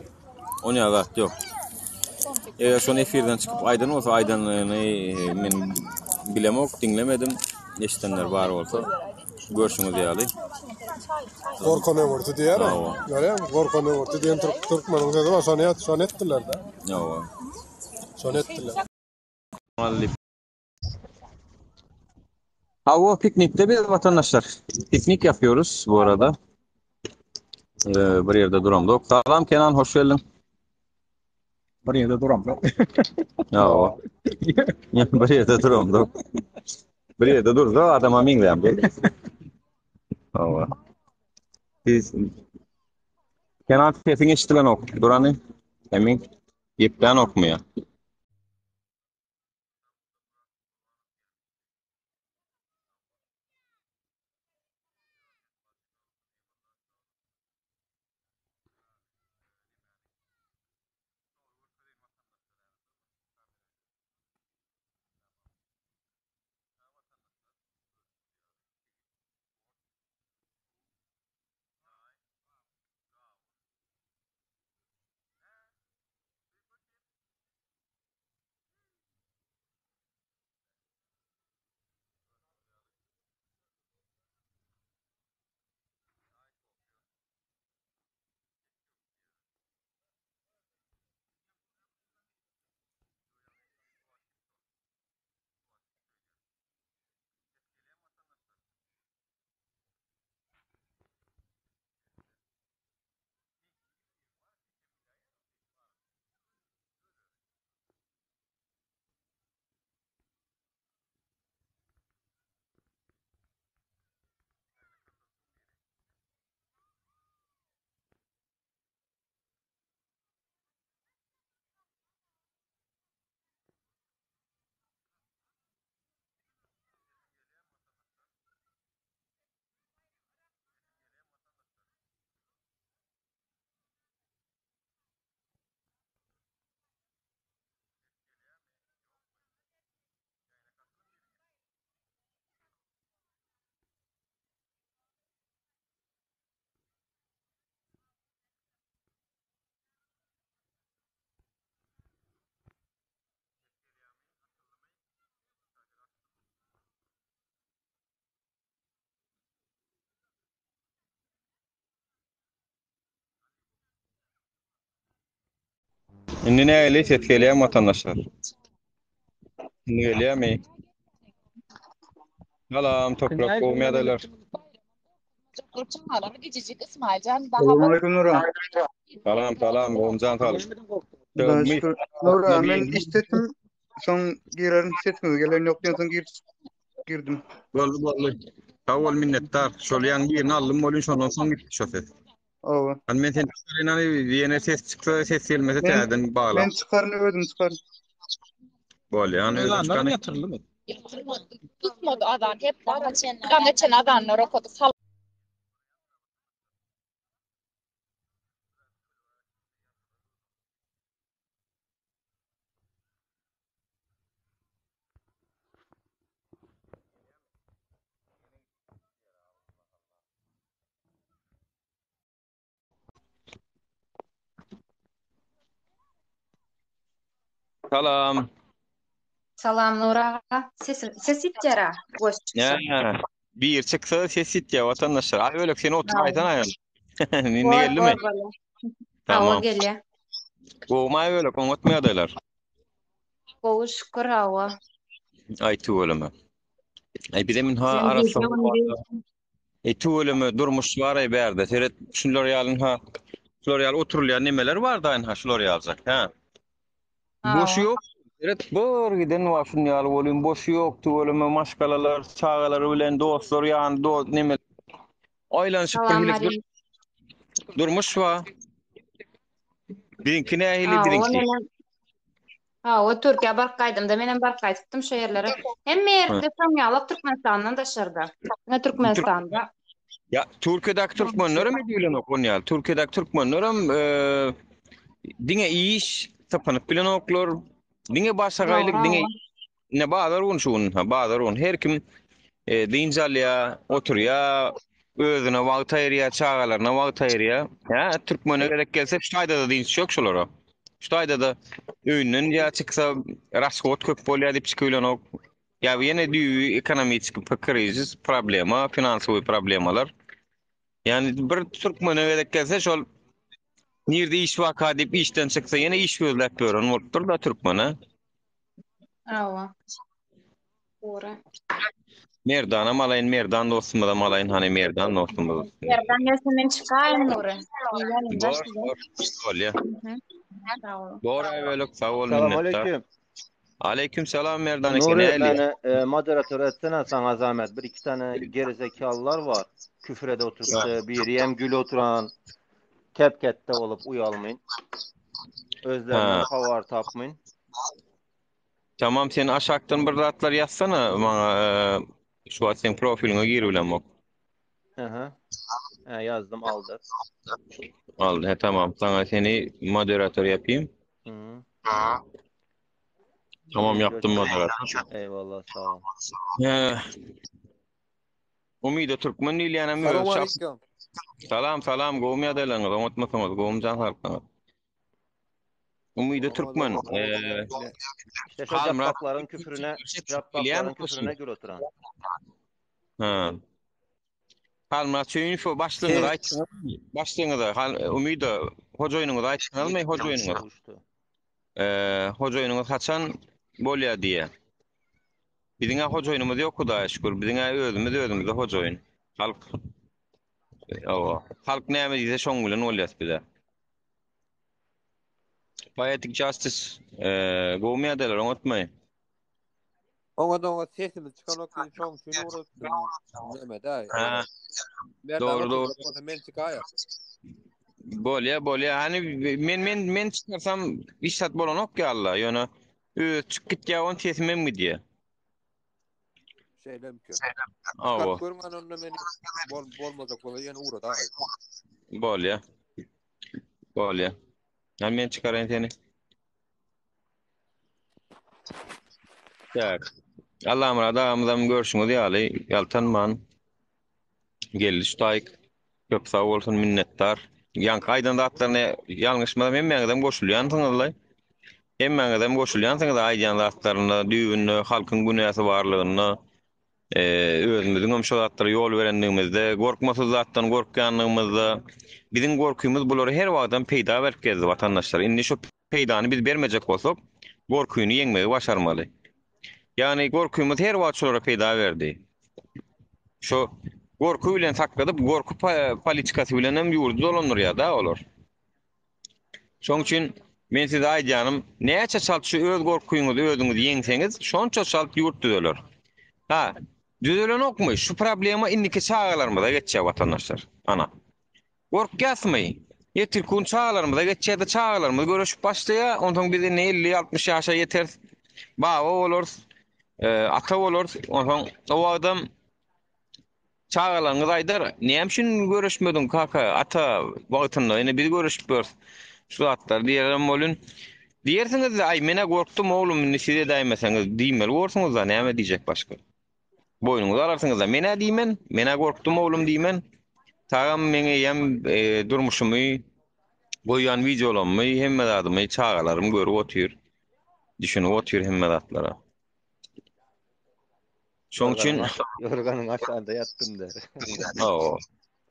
O ne zat yok. Eğer son efirden çıkıp aydın olsa aydınlığını men bilemok, dinlemedim. Eşitenler var olsa görüşümüz ýaly. Gorkona vurdu diýer. Görýär mi? Gorkona vurdu diýen Türkmeniň sözü var. Şonu etdiler de. Ýa. Şonu etdiler. Hava piknikte biz vatandaşlar. Piknik yapıyoruz bu arada. Bir yerde duramdık. Salam Kenan, hoş geldin. Bir yerde duramdık. Ýa. Bir yerde duramdık. Bir yerde durdu, adama miňleýär. Ýa. Biz Kenan sesin eşitilen ok. Durany. Emin. Ýepden okmaýar. Indi näle setgelýär vatandaşlar. Indi gelýärmi? Salam, toprak gowmaýarlar. Kurçanlarını gececik İsmailcan daha Assalamualaikum Nura. Salam, gowumjan sal. Nura, men istedim. Son girerim setmeye gelen yok diyorsan girdim. Boldy. Sag bol minnetdar. Şol ýan birini aldym bolun şondan soň gitdi şo ses. Ova. Hani men sen söýlenýän ýene ses çyksa ses gelmese täzeden bagla. Ben çıkarını ödüm çıkarım. Bolýar, ýani özü çykany. tutmadı adam hep geçen adamlar okudu. Salam. Salam Nura. Ses itjara. Boş çıksa. Ya, bir çyksa ses itýär vatandaşlar. Ay öyle seni oturup aýtan aýan. Ne Bor, geldimi? bor, bor. Tamam. Gelýär. Gowmaý öyle koňatmaýardylar. Boş şükür hawa. Aýty ölüme. Ay bir de min ha arasam. Ölüme durmuş var ay berde. Seret şunlar ýalyn ha. Şunlar ýaly oturulýan nemeler bar da ha şunlar ýaljak ha. Boşu yok. Seret bor giden wa şun ýaly bolýan boşu yok. Ölüme maşgalalar, çağalar bilen dostlar ýan neme. Aýlanyşyp birlik durmuş wa. Birinkine ähli birinki. O Türkiýe barkaýdym da menen barkaýdypdym şo ýerlere. Hem merkde Samyalyk Türkmenistandan daşarda. Ne Türkmenistanda. Ya Türkiýedäki türkmenler mi diýilen okunýar? Türkiýedäki türkmenler diňe iş tapanyp bilen oklar. Diňe başga gaýlyk diňe ne bazar şun ha bazar her kim dinjalya oturýa özüne wagt aýrýar, çağalarına wagt aýrýar. Ha, türkmene gerek gelse şaýda da diýip çok şolara. Şaýda da öýünden ýa çyksa rasgot köp bolýar diýip çykylanok. Ya ýene düýü ekonomik kriz, problema, finansiýy problemalar. Yani bir türkmene gerek gelse şol nirde iş waka diýip işden çyksa ýene iş gözläp gören bolupdyr da türkmene. Awa. Ora. Merdana malayn merdan dostum da malayn hani merdan dostum da. Yerden gelsin çıkayım Nuri. İyi Bor, bor. Ol ya. Sağ ol. Bor aýbelek sag bol Selam minnettar. aleyküm. Aleyküm selam merdan Nuri ekene. beni moderatör etsene sana zahmet. Bir iki tane gerizekalılar var. Küfrede oturup biri hem gül oturan tepkette olup uyalmayın. Özlerine havar tapmayın. Tamam sen aşaktan bir ratlar yazsana bana şu an sen profiline gir ulan bak. Hı hı. Yazdım aldı. Aldı he tamam sana seni moderatör yapayım. Hı -hı. Tamam yaptım moderatör. Eyvallah sağ ol. Umida Türkmen İlyan'a mı? Salam salam goğumya delan unutmasanız goğumcan halkına. Umida Türkmen İşte şu cappakların küfrüne gül oturan. Ha. Halma çöýün şu başlygyny aýtdyňyz. Başlygyny Umida hojoýunyňyz aýtdyňyzmy hojoýunyňyz? Hojoýunyňyz haçan bolýar diýe. Biziňe hojoýunymyz ýok Hudaýa şükür. Biziňe özümüz hojoýun. Halk. Halk näme diýse şoň bilen bolýar bize. Poetic justice goýmaya deler unutmaýyn. Oňa sesimiz çykanok şoň şunu uğraşdy. Näme daý? Doğru. Men çykaýar. Bolýar. Hani men çıkarsam işsat bolanok ki Allah. Ýöne çık gitýär on tesmem mi diýe. Şeyle mümkün. Awa. Görmän onda meni bolmazak bolar ýene uğra daý. Bolýar. Men çıkarayn seni. Tak. Allah'ım adamdan görüşüňiz ýaly ýaltanman. Geldi taýyk. Köp sag bolsun minnettar. Ýanky aýdan zatlaryny ýalňyşmada men adam goşulýansyňyzlar. Hem adam goşulýansyňyz aýdan zatlaryny, düýünni, halkyň günäsi barlygyny, özümiziň ömşe zatlary ýol berendigimizde, gorkmasy zatdan gorkýanlygymyzda, biziň gorkymyz bulary her wagtdan peýda berip geldi watandaşlar. Indi şu peýdany biz bermejek bolsak, gorkuýuny ýeňmegi başarmaly. Yani gorkymyz her wagt şolara peýda berdi. Şu gorku bilen sakladyp, gorku politikasy bilen hem ýurdu dolanýar da olar. Şoň üçin men size aýdýanym, näçe çalt şu öz gorkuýuňyzy özüňiz ýeňseňiz, şonça çalt ýurt düzeler. Ha, düzelen okmy? Şu problema indiki çağalarymyza geçýär watandaşlar. Ana. Gorkýasmy? Ýetirkün çağalarymyza geçýär de çağalarymyz görüşüp başlaýar, ondan bize 50-60 ýaşa ýeter. Baba bolar, ata bolar, ondan o adam çağalaryňyz aýdar, näme şun görüşmedin kaka, ata wagtynda, ene biz görüşüp bör. Şu atlar diýerim bolun. Diýersiňiz ay mene gorkdum oğlum, size daýmasaňyz diýmeli bolsaňyz da näme diýjek başga. Boynuňyzy alarsınız da mene diýmen, mene gorkdum oğlum diýmen. Tagam mene ýem durmuşymy, goýan videolamy, hemme adymy çağalarym görüp otyr. Düşünüp otyr hemme atlara. Şoň üçin Yorganyň aşağında yattım der.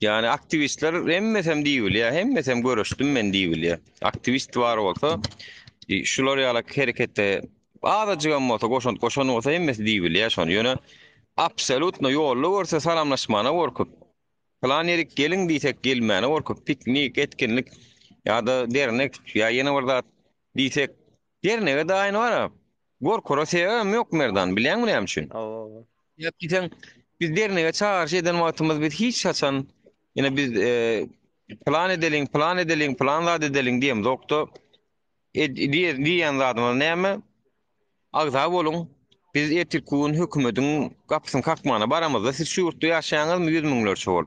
Yani aktivistler hemmesem diýil ya, hemmesem görüşdüm men diýil ya. Aktivist bar bolsa, şular ýaly hereketde azajygam bolsa, goşan bolsa hemmesi diýil ya şonu. Ýöne absolutno ýolly görse salamlaşmana gorkup. Plan erik gelin diýsek gelmäne gorkup, piknik, etkinlik ýa-da dernek ýa ýene birde diýsek dernege de aýny bar. Gorkura sebäbim ýok merdan, bileňmi näme üçin? Ýap diýsen biz dernege çağırş eden wagtymyz biz hiç haçan ýene biz plan edelim diýem doktor diýen zadymy näme? Agza bolun. Biz etirkün hökümetiň gapysyny kakmana baramyzda siz şu ýurtda ýaşaýaňyz 100 miňlerçe bol.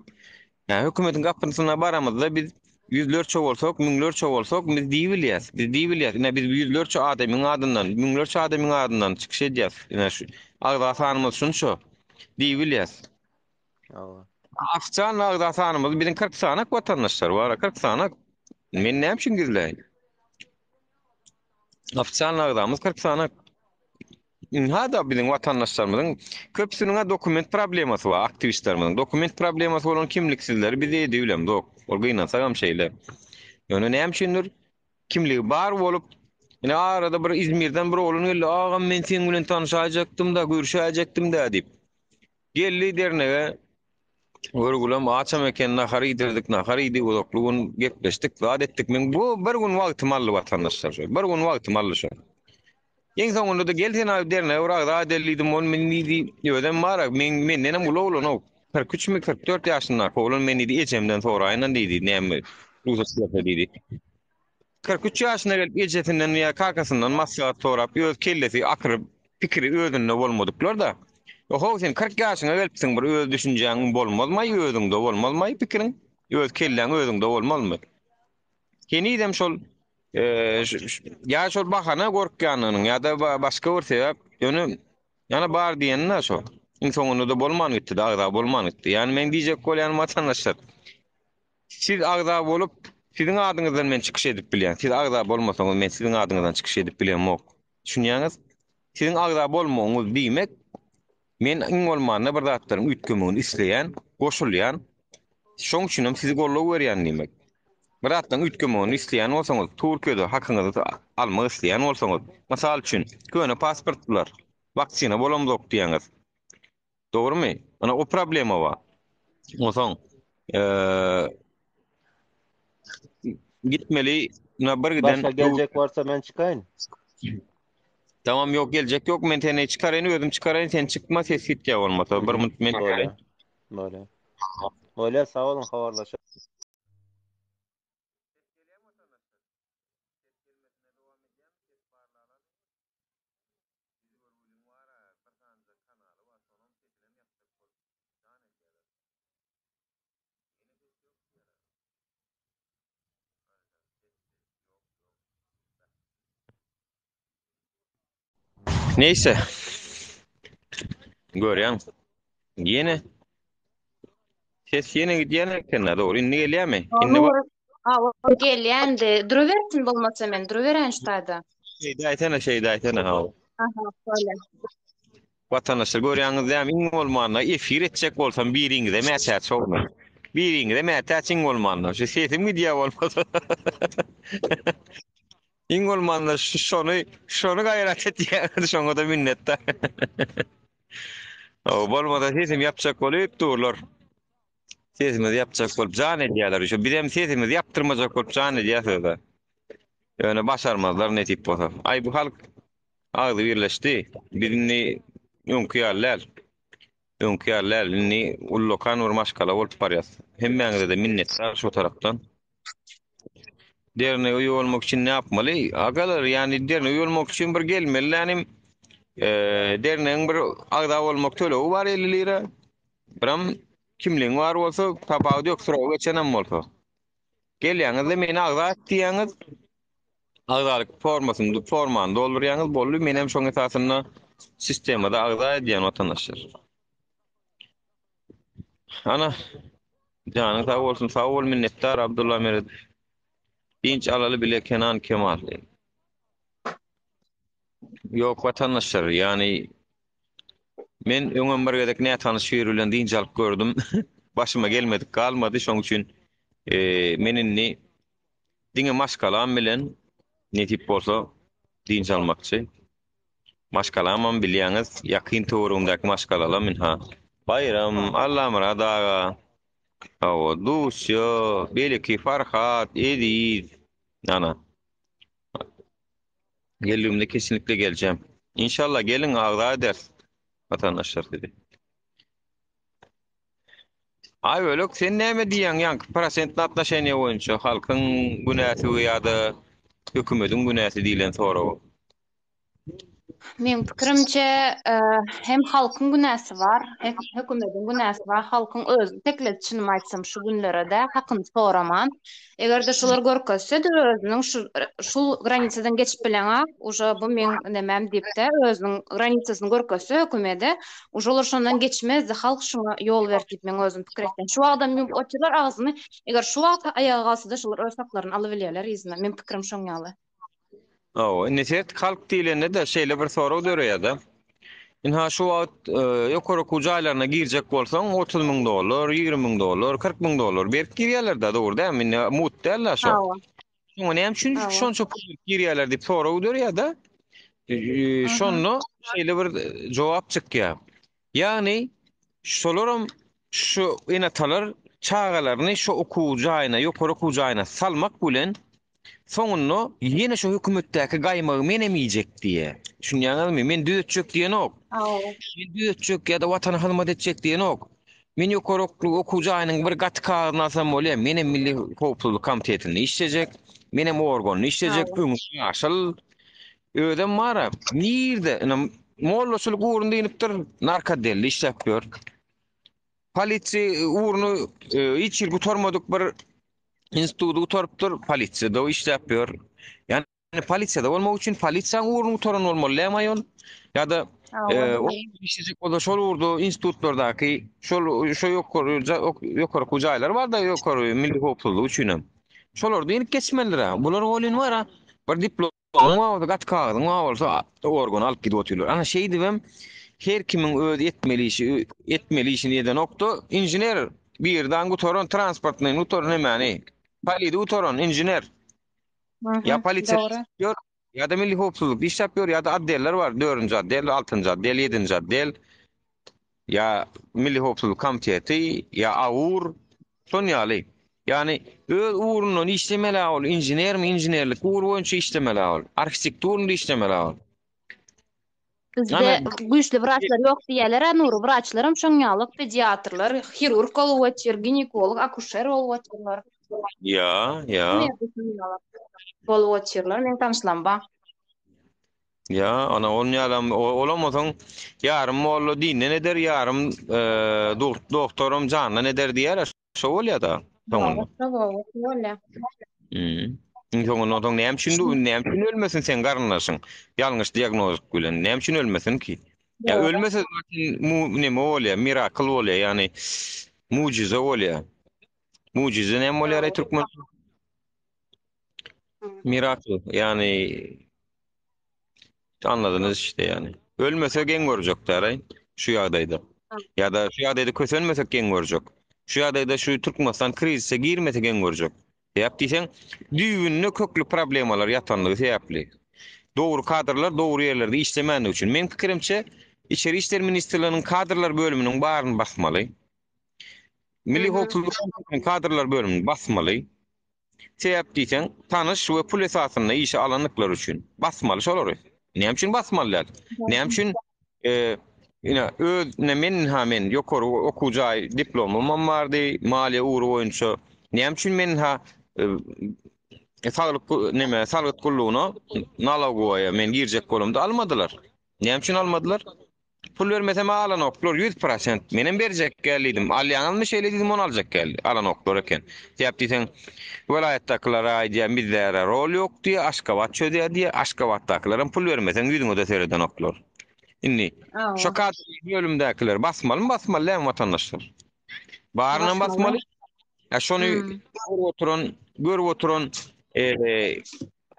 Ýa hökümetiň gapysyna baramyzda biz yüzlerçe bolsak, miňlerçe bolsak biz diýbilýäs. Ine biz yüzlerçe adamyň adyndan, miňlerçe adamyň adyndan çykyş edýäs. Ine şu agza sanymyz şunço diýbilýäs. Afçan agda sanymyz bizim 40 sanak vatandaşlar var. 40 sanak. Men näme üçin girleýin? Afçan agdamyz 40 sanak. Hada bizim vatandaşlarymyzyň köpsüniň dokument problemasy bar, aktivistlerimiň. Dokument problemasy bolan kimliksizleri biz edi bilem, dok. Ol gynansa şeýle. Ýöne näme üçindir? Kimligi bar bolup, ine arada bir İzmirden bir oğlun geldi. Ağam men sen bilen tanışajaktym da, görüşäjekdim da diýip. Geldi dernege. Görgülem açam eken nahar ýidirdik, nahar ýydy, uzaklygyň gepleşdik, zat etdik. Men bu bir gün wagtym aldy vatandaşlar. Bir gün wagtym aldy şu. Ýeň soňunda da gelsen abi derne uragda adellidim ol men nidi ýöden marak menden ulu oğlun 43 mi 44 ýaşynda oğlun men nidi ejemden sonra aýnan diýdi näme uzatlyp diýdi. 43 ýaşyna gelip ejetinden ýa kakasyndan maslahat sorap öz kellesi akyryp pikiri özünde bolmadyklar da. Oho sen 40 ýaşyna gelipsiň bir öz düşünjäň bolmazmy özüňde bolmazmy pikiriň öz kelläň özüňde bolmazmy. Kenidem şol ya şol bahana gorkýanynyň ýa-da başga bir sebäp ýöne ýana bar diýenne şo. Iň soňunda da bolman gitdi, agda bolman gitdi. Ýani men diýjek bolýan vatandaşlar. Siz agda bolup siziň adyňyzdan men çykyş edip bilýän. Siz agda bolmasaňyz men siziň adyňyzdan çykyş edip bilýän mok. Düşünýäňiz? Siziň agda bolmagyňyz diýmek men iň bolmanda bir zatlaryň ütgemegini isleýän, goşulýan, şoň üçin sizi gollap berýän diýmek. Bir zatlaryň ütgemegini isleýän bolsaňyz, Türkiýede hakyňyzy almak isleýän bolsaňyz, mysal üçin köne pasportlar, waksina bolamdyk diýäňiz. Dogrymy? Ana o problema bar. Osaň gitmeli birden Başka gelecek varsa ben çıkayım. Tamam yok gelecek yok men seni çıkarayım özüm çıkarayım sen çıkma ses git ya olmasa bir men öyle. Böyle. Öyle sağ olun haberleşelim. Neyse. Görýän. Yine ses yine gidýän ekene doğru inni gelýärmi? Inni Gelýändi. Duruversin bolmasa men duruveren ştaýda. Şeyde aytana ha. Aha, şöyle. Vatandaşlar görýäňiz hem iň bolmanda efir etjek bolsam biriňizde mätäç çogmy. Biriňizde mätäç iň bolmanda. Şu sesim gidýär bolmasa. İň bolmanda şonu gaýrat etýär. Şoňa da minnettar. O bolmada sesim ýapjak bolup durlar. Sesimiz yapacak bolup jan edýärler. Şu birem sesimiz yaptırmajak bolup jan edýärler. Ýöne başarmazlar netip bolsa. Ay bu halk agdy birleşdi. Birini ýönkýärler. Inni ullokan bir maşgala bolup barýar. Hemmeňize de minnettar şu tarapdan. Derne üye olmak için ne yapmaly? Agalar yani derne üye olmak için bir gelmeli. Yani derneň bir agda bolmak tölebi bar 50 lira. Biram kimliğin var olsa tapağı yok sıra geçenem olsa. Gelýäňiz meni agda diýäňiz. Agdalyk formany doldurýaňyz boldy. Men hem şoň esasyna sistemada agda edýän vatandaşlar. Ana janyň sag bolsun, sag bol minnettar Abdullah Mered. Dinç alaly bile Kenan Kemal. Yok vatandaşlar yani men öňem birgedek näme tanışýar bilen dinç alyp gördüm. Başyma gelmedik, kalmady şoň üçin menini diňe maşgalam bilen netip bolsa dinç almakçy. Maşgalamam bilýäňiz, ýakyn töwerüňdäki maşgalalar men ha. Bayram, Allah murada. Awa dusyo, belki Farhat, Ediz. Ana. Geldiğimde kesinlikle geleceğim. İnşallah gelin ağda eder vatandaşlar dedi. Ay öyle sen näme diýäň ýanky prosentni atnaşany boýunça halkyň günäsi ýa-da hökümetiň günäsi diýilen sorag. Men pikirimçe hem halkın günäsi var, hem hökümetin günäsi var. Halkın özü tekletçini aýtsam şu günlere de hakyny soraman. Eger de şular görkezse de özüniň şu granitsadan geçip bilen уже bu men nemem dipde özüniň granitsasyny görkezse hökümede уже olar şondan geçmez, halk şuna yol berip men özüm pikiretden. Şu wagda men oçylar agyzyny eger şu wagda ayaga galsa da şular öz haklaryny alyp bilýärler izine. Men pikirim şoňaly. Neset halk dilinde de şeyle bir soru dörüyor da. İnha şu wagt ýokary kujaýlaryna girjek bolsaň $30.000, $20.000, $40.000 berip girýärler da dogry da. Men mut derler şo. Şoňa näme üçin şonça pul girýärler diýip soraw dörüyor da. Şonu şeyle bir jogap çykýar. Yani şolaram şu enatalar çağalaryny şu okujaýyna, ýokary okujaýyna salmak bilen soňunny ýene şu hökümetdäki gaýmagy menemeyjek diýe. Şunýaňyzmy? Men düzetjek diýen ok. Men düzetjek ýa-da watany hyzmat etjek diýen ok. Men ýokary okujaýynyň bir gaty kagyny alsam bolýar. Menem Milli Howpsuzlyk Komitetini işlejek, menem organyny işlejek, öňüňi aşyl ödem mara. Nirde? Mollaçylyk uğrunda inipdir, narkodelli işläpýär. Polisi uğrunu hiç ýer gutarmadyk bir institutu gutarıpdyr, polisiýada işläpýär. Yani polisiýada bolmak üçin polisiýaň uğrunu gutaran bolmaly ýa-da ýa-da o işlejek bolsa şol uğurda institutlardaky şol ýokary kujaýlar bar da ýokary milli howpsuzlyk üçin. Şolarda inip geçmeliler. Bular bolýan bar bir diplom wa gat kagyň wa bolsa organ alyp gidip oturýar. Ana şey diýem, her kimin öz etmeli işini eden nokta injiner bir yerden gutaran transportny gutaran hemani. Palidi gutaran injiner. Ya polisiýa ýör ya da milli howpsuzlyk işläpýär ya da addeller var. 4-nji addel, 6-njy addel, 7-nji addel. Ya milli howpsuzlyk komiteti ya awur sonýaly. Yani öz uğrundan işlemeli ol, injinerlik uğur boyunca işlemeli ol, arkitekturunda işlemeli ol. Bizde güýçli wraçlar ýok diýerler, nuru wraçlarym şoňalyk, pediatrlar, hirurg bolup ötýär, ginekolog, akusher bolup ötýärler. Ya. Bolup ötýärler, men tanışlam ba. Ya, ana olmaýaram, olamasaň ýarym molly dinle ne der, ýarym doktorum janna ne der diýer, şo bolýar da. Tamam. Soňra näme üçin ölmesin sen garnaşyň? Ýalňyş diagnoz bilen näme üçin ölmesin ki? Ya ölmese näme bolýar? Mirakl bolýar, ýani mucize bolýar. Mucize näme bolýar türkmen? Mirakl, ýani anladınız işte yani. Ölmese gen görecekler şu ýagdaýda. Ya da şu ýagdaýda kösenmesek gen görecek. Şu ýagdaýda şu Türkmenistan krizise girmese gen görecek. Ýap diýsen, düýünne köklü problemalar ýatanlygy sebäpli. Dogry kadrlar dogry ýerlerde işlemänligi üçin. Men pikirimçe, İçeri İşler Ministrliginiň kadrlar bölüminiň baryny basmaly. Milli Howpsuzlyk kadrlar bölümini basmaly. Sebäp diýsen, tanış we pul esasyna işe alanlyklar üçin basmaly şolary. Näme üçin basmalylar? Näme üçin öz men ýokary okujaý diplomam bardy, maliýe uğru boýunça. Näme üçin men sağlyk kullugyna nalagoya men girjek bolamda almadylar. Näme üçin almadylar? Pul bermesem alan oklar 100% menem berjek geldim. Alýanyzmy şeýledim onu aljak geldi. Alan oklar eken. Diýip diýsen, welayatdakylara aýdýan bizlere rol ýok diýe, Aşgabat çödýär diýe, Aşgabatdakylaryň pul bermesen ýüzüňe de sereden oklar. Inni şu kadr bölümdekiler basmaly vatandaşlar. Barına basmaly. Ya şonu görüp oturan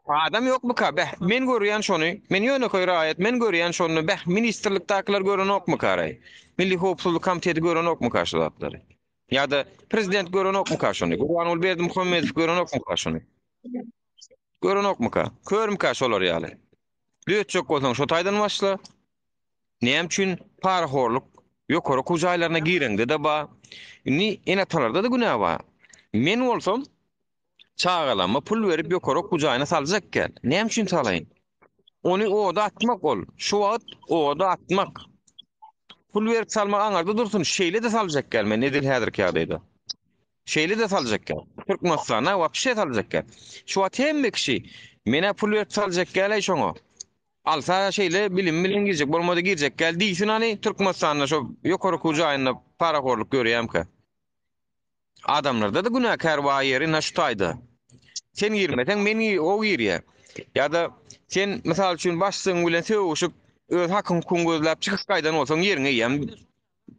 adam yok mu ka? Men görýän şonu, men ýöne koýra aýat, men görýän şonu, ministrlikdakiler gören ok mu karay? Milli Howpsuzlyk Komiteti gören ok mu karşılatlary? Ya da prezident gören ok mu karşılaty? Gurbanuly Berdimuhammedow gören ok mu karşılaty? Gören ok mu ka? Körüm ka şolar ýaly. Düýetjek bolsaň şo taýdan başla. Näme üçin parahorluk ýokary kujaýlaryna gireňde de ba. Ni enatalarda da günah ba. Men bolsam çağalama pul berip ýokary kujaýyna saljak gel. Näme üçin salaýyn? Onu oda atmak ol. Şu wagt oda atmak. Pul berip salmak aňarda dursun. Şeýle de saljak gel. Men edil häzirki ýagdaýda. Şeýle de saljak gel. Türkmenistana wapşe saljak gel. Şu wagt hemme kişi mene pul berip saljak gel şoňa. alsa şeyle bilim girecek. Bolmada girecek. Gel diýsin hani Türkmenistan'a şo ýokary kujaýyna parakorluk görýärmi? Adamlarda da günahkar var yeri naştaydı. Sen girmesen meni o girýär. Ya da sen misal üçin başsyň bilen söwüşip öz hakyň gözläp çykyp gaýdan bolsaň ýeriňe ýem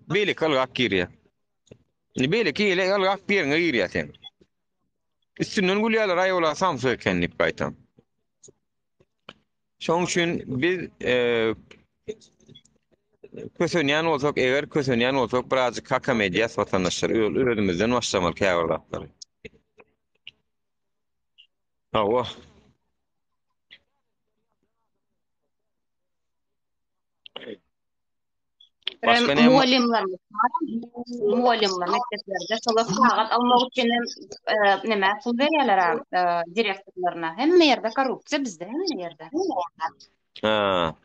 beýle kalgak girýär. Beýle ki ele kalgak ýeriňe girýär sen. Üstünden gülýärler aýola samsy ekenlik gaýtam. Şoň üçin biz kösenýän bolsak, eger kösenýän bolsak birazjyk hakam edýäs watandaşlar özümizden başlamaly käwirdatlar. Hawa. Başka ne? Muallimler mekteplerde sola sagat almak üçin näme pul berýärler direktorlaryna. Hemme ýerde korrupsiýa bizde, hemme ýerde. Ha.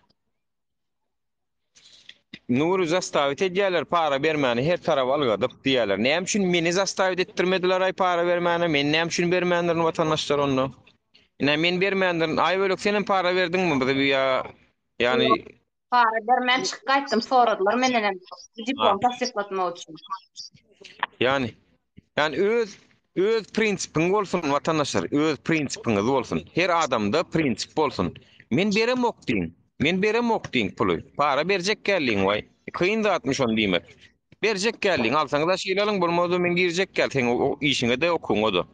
Nuru zastavit edýärler para bermäni her tarap algadyp diýärler. Näme üçin meni zastavit etdirmediler ay para bermäni? Men näme üçin bermändirin watandaşlar onu? Näme men bermändirin? Ay bölek senin para berdiňmi? Bu ya yani Para bermän çykyp gaýtdym, soradylar menden diplom tasdiklatmak üçin. Yani öz prinsipiň bolsun watandaşlar, öz prinsipiňiz bolsun. Her adamda prinsip bolsun. Men beremok diň. Men beremok diň puly. Para berjek gelliň way. Kıyın da 60 on diýmek. Berjek gelliň, alsaňyz da şeýle alyň, bolmady men girjek gel. Sen o işiňe de okuňody.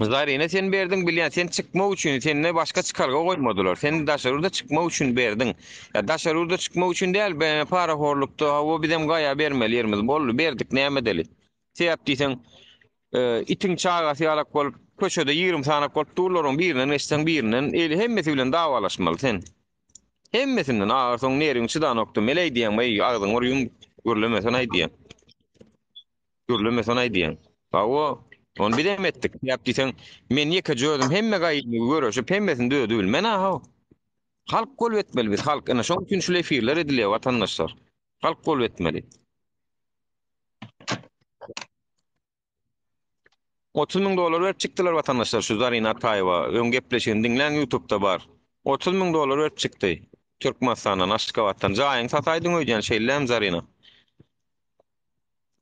Zarine sen berdiň bilýän, sen çykmak üçin seni başga çykarga goýmadylar. Sen daşarurda çykmak üçin berdiň. Ya daşarurda çykmak üçin däl, ben para horlukda o bizem gaýa bermeli ýerimiz boldy, berdik näme deli. Sebäp diýsen, itiň çagasy alak bolup köşede 20 sanak bolup durlaryň birinden eşsen birinden eli hemmesi bilen dawalaşmaly sen. Hemmesinden ağırsoň neriň çydan okdum, eley diýen meý agdyň orýum görlemesen aýdýan. Görlemesen aýdýan. Hawa on bidem etdik. Ýap diýsen, men ýeke jödüm hemme gaýyny görüşip hemmesini dödü bilmen ha. Halk gol etmeli biz, halk ana şoň üçin şu efirler edilýär watandaşlar. Halk gol etmeli. 30 000 dolar verip çykdylar watandaşlar şu Zarina Ataýewa. Öň gepleşen diňlen YouTube'da bar. 30 000 dolar verip çykdy. Türkmenistandan Aşgabatdan jaýyň sataýdyň öýden şeýlem Zarina.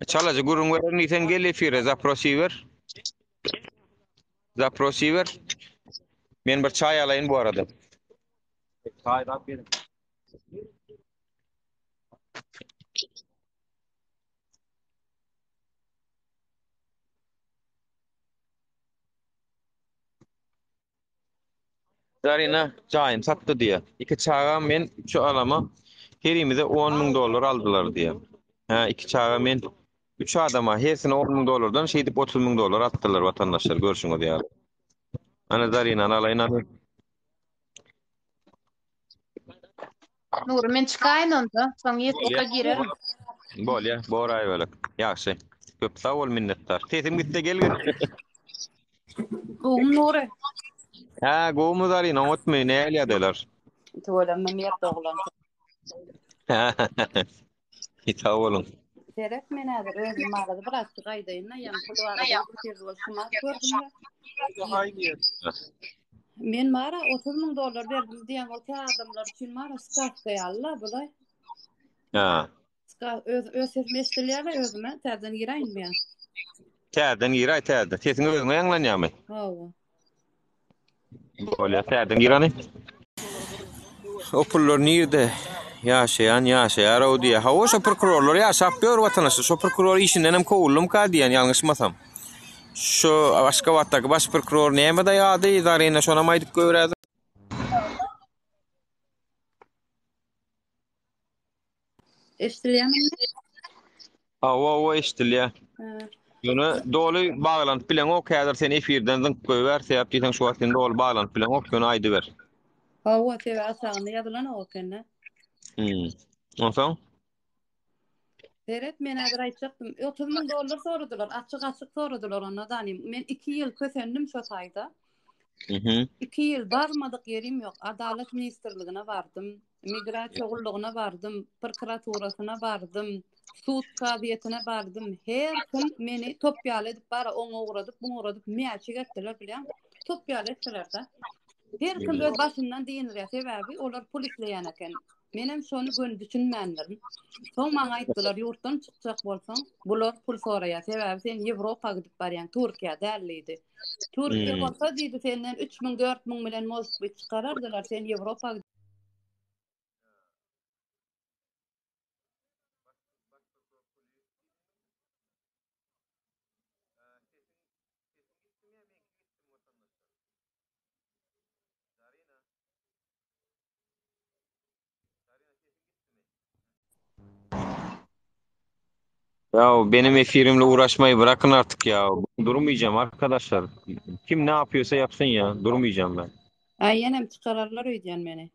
Çalajy gurun werini sen gel efire zaprosiver. Zaprosiver. Men bir çay alayın bu arada. Çay da berin. Zarina çayın sattı diye. İki çağa men şu alama herimize 10 000 dolar aldılar diye. Ha iki çağa men 3 adama hersine 10 000 dolardan şey dip 30 000 dolar attılar vatandaşlar görüşün diye. Ana Zarina alayın ana. Nur men çykaýyn onda, soň ýetip girerim. Bol ya, boray welek. Ýaşy. Köp sag bol minnettar. Tesim gitse gelgin. Nure. Ha, gomu Zarina otmy näle ýadylar. Tolam men ýap doglan. Ita bolun. Derek men häzir özüm arada biraz gaýdaýyn, ýa-ni kulwara şuma gördüm. Men mara 30 000 dolar berdim diýen o adamlar üçin mara skafka ýalla bulay. Ha. Öz mesleýärler özüme täzeden gireýin men. Täzeden giray täzeden. Sesin özüňe ýanglanýarmy? Hawa. Bolýar täzeden girany. O pullar nirde? Yaşayan o diye. Ha o şu prokurorlar yaşap diyor vatandaşlar. Şu prokuror işinden hem kovullum ka diyen yanlışmasam. Şu Aşgabat'taki baş prokuror neyme de yadı idareyine şuna maydık görüyordu. Eştilýär mi? O eştilýär. Ýöne dolu bağlanıp bilen o käder sen efirden zınk göwer sebäp diýsen şu wagtynda dolu bağlanıp bilen o ýöne aýdy ber. Hawa tebe asagyny ýadylan o kenne. Onsoň? Beret men häzir aýtjakdym. 30 000 dolar soradylar. Açyk soradylar ona danym. Men 2 ýyl kösendim şu taýda. 2 ýyl barmadyk ýerim ýok. Adalet ministrligine bardym, migrasiýa gullugyna bardym, prokuraturasyna bardym, sud kabiýetine bardym. Her kim meni topýaly edip bara oňa ugradyp, buňa ugradyp mäçe getdiler bilýän. Topýaly etdiler-de. Her kim öz başyndan diýenler sebäbi olar pul isleýän eken. Menem şonu gönü düşünmändirim. Soň maňa aýtdylar, ýurtdan çykjak bolsaň, bular pul soraýar. Sebäbi sen Ýewropa gidip barýan, Türkiýe däliydi. Türkiýe bolsa diýdi senden 3000-4000 bilen Moskwa çykarardylar, sen Ýewropa Ya benim efirimle uğraşmayı bırakın artık ya. Durmayacağım arkadaşlar. Kim ne yapıyorsa yapsın ya. Durmayacağım ben. Ayyenem çıkararlar öýdýän meni.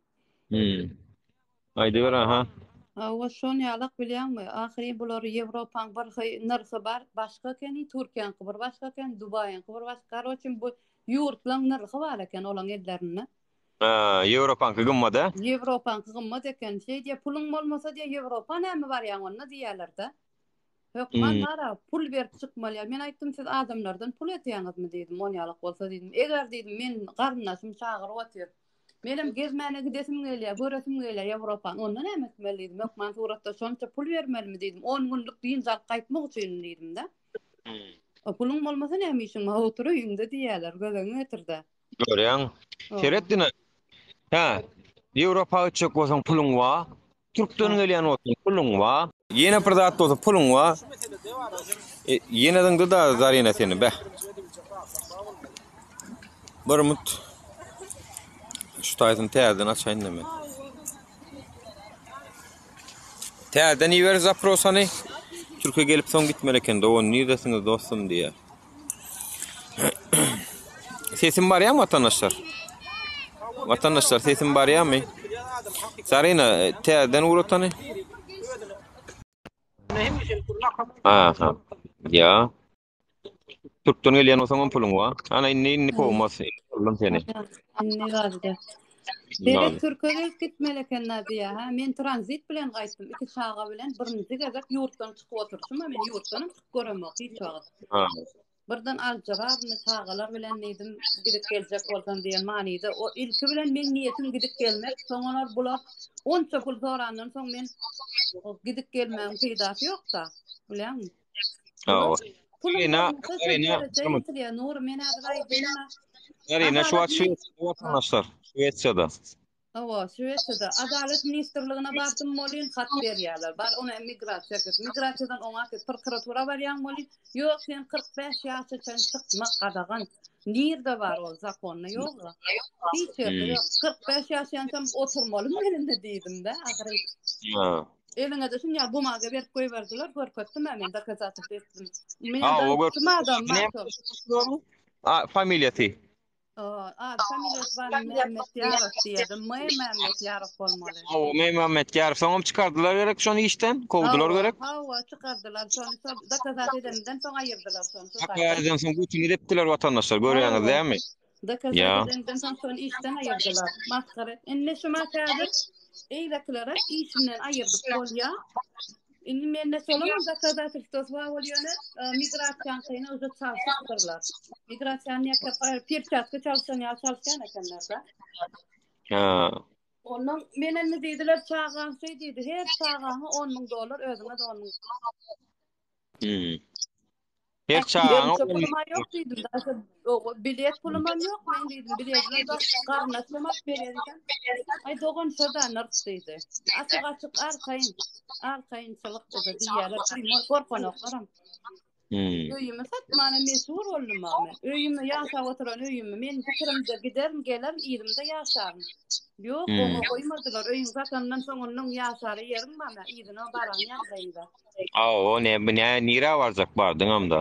Haydi ver aha. Awa şonu ýalak bilýänmi? Ahiri bular Ýewropaň bir nyrky bar, başga eken, Türkiýanyň bir başga eken, Dubaýyň bir başga. Garoçym bu ýurtlaryň nyrky bar eken olaň ellerinde. Ýewropaňky gymma-da. Ýewropaň gymmat eken. Şeýle puluň bolmasa diýe Ýewropa näme barýan onda diýerler-de. Hökman bara pul berip çykmalýar. Men aýtdym siz adamlardan pul etýäňizmi diýdim. Onýalyk bolsa diýdim. Eger diýdim men garnaşym çagyryp otyr. Menem gezmäne gidesim gelýär, göresim gelýär Ýewropaň. Ondan näme etmeli diýdim. Hökman suratda şonça pul bermelimi diýdim. 10 günlük diýin zat gaýtmak üçin diýdim-de. O puluň bolmasa näme işiň var oturup ýünde diýerler. Gözeňi getirdi. Görýäň. Seretdin. Ýewropa üçin bolsaň puluň var. Türkden gelýän bolsaň puluň var. Yine bir zat bolsa puluň var. Yeneden da zarina seni be. Bir mut. Şu taýyny täzeden açaýyn deme. Täzeden iwer zaprosany. Türkiýe gelip soň gitmeleken de onu niresiňiz dostum diýe. Sesim barýarmy vatandaşlar? Vatandaşlar sesim barýarmy? Zarina täzeden uratany. Aha. Ya. Türkden gelýän bolsaň puluň var. Ana inni kovmaz. Aldım seni. Ne gazda. Beri Türkiýe gitmeleken diýä. Ha, men tranzit bilen gaýtdym. 2 çaga bilen birinji gezek ýurtdan çykyp oturşym, men ýurtdan göremok hiç wagt. Birden aljabarny çagalar bilen diýdim, gidip geljek bolsam diýen manyda. O ilki bilen men niýetim gidip gelmek, soňalar bular 10 pul sorandan soň men gidip gelmem peýdasy ýokda. Bilýärmi? Nur men Arina şu vatandaşlar Şweýçada. Şweýçada Adalet Ministrligine bardym, molin hat berýärler. Bar ona migrasiýa git. Migrasiýadan oňa prokuratura barýan molin. Ýok, sen 45 ýaşaçan çykmak gadagan. Nirde bar o zakonna ýokga. Hiç ýok. 45 ýaşaýansam oturmaly meninde diýdim-de. Agyry. Eline de şunu ya bumaga berip koyverdiler, görkötdüm men de kazatyp etdim. Familiýasy. Familiýasy var Mehmet Ýarow diýdim. Mehmet Ýarow bolmaly. Mehmet Ýarow soňam çykardylar gerek şonu işden, kowdular gerek. Çykardylar şonu da kazat edenden soň aýyrdylar şonu. Haklardan soň bütün edipdiler watandaşlar, görýäňiz dämi? Da kazat edenden soň işden aýyrdylar. Maskara. Enne şu makada eýlekilere işinden aýyrdyp bolýa. Indi mende solam da kazat etdiler bolýany migrasiýa kyny özü çalşykdyrlar. Migrasiýany ýa-da perçatka çalışan ekenler da. Onun menen ne diýdiler çağan şey diýdi. Her çağany $10,000 özüňe de $10,000. Her çağany pulum ýok diýdim. Bilet pulum ýok men diýdim. Biletler de garnaşmak berýärken. Ay dogan şoda nırts diýdi. Açyk arkayınçylyk da diýerler. Korkanoklarym. Öýüme satmana meşhur boldum men. Öýüme ýaşap oturan öýüme men pikirimde giderim geler ýerimde ýaşarym. Ýok, onu goýmadylar. Öýüň zatandan soň onuň ýaşary ýerim bana ýerine baran ýagdaýda. O ne nira barjak bardyň amda.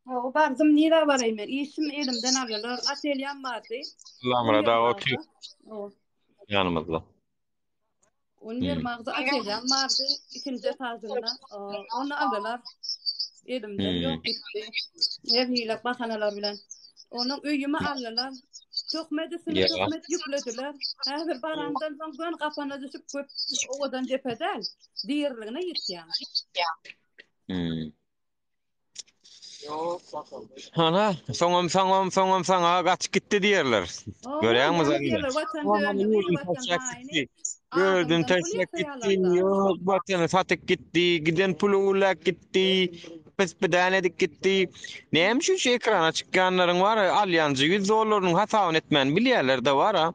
O bardym nira baraým men. İşim elimden alýarlar. Atelyam bardy. Lamrada otyr. Ýanymyzda. Onun yer mağaza atelyam bardy. İkinji etagynda onu aldylar. Elimde ýok gitdi. Her hilek bahanalar bilen. Onun öýüme aldylar. Tökmedisini ýüklediler. Häzir barandan soň gön gapana düşüp köp owadan jepedel. Diýerligine ýetýär. Ana, soňam saňa gaçyp gitdi diýerler. Görýäňmiz Diýerler anda? watan döňümi, watan haýny. Gördüm Adamdan pul taşlap gitti, ýasaýarlarda. yok batını satık gitti, giden pulu ulak gitti, pes bedanedik gitti. Neyem şu ekrana çıkanların var ya, alyancı $100'ın hatawn etmen bilýärler de var ha.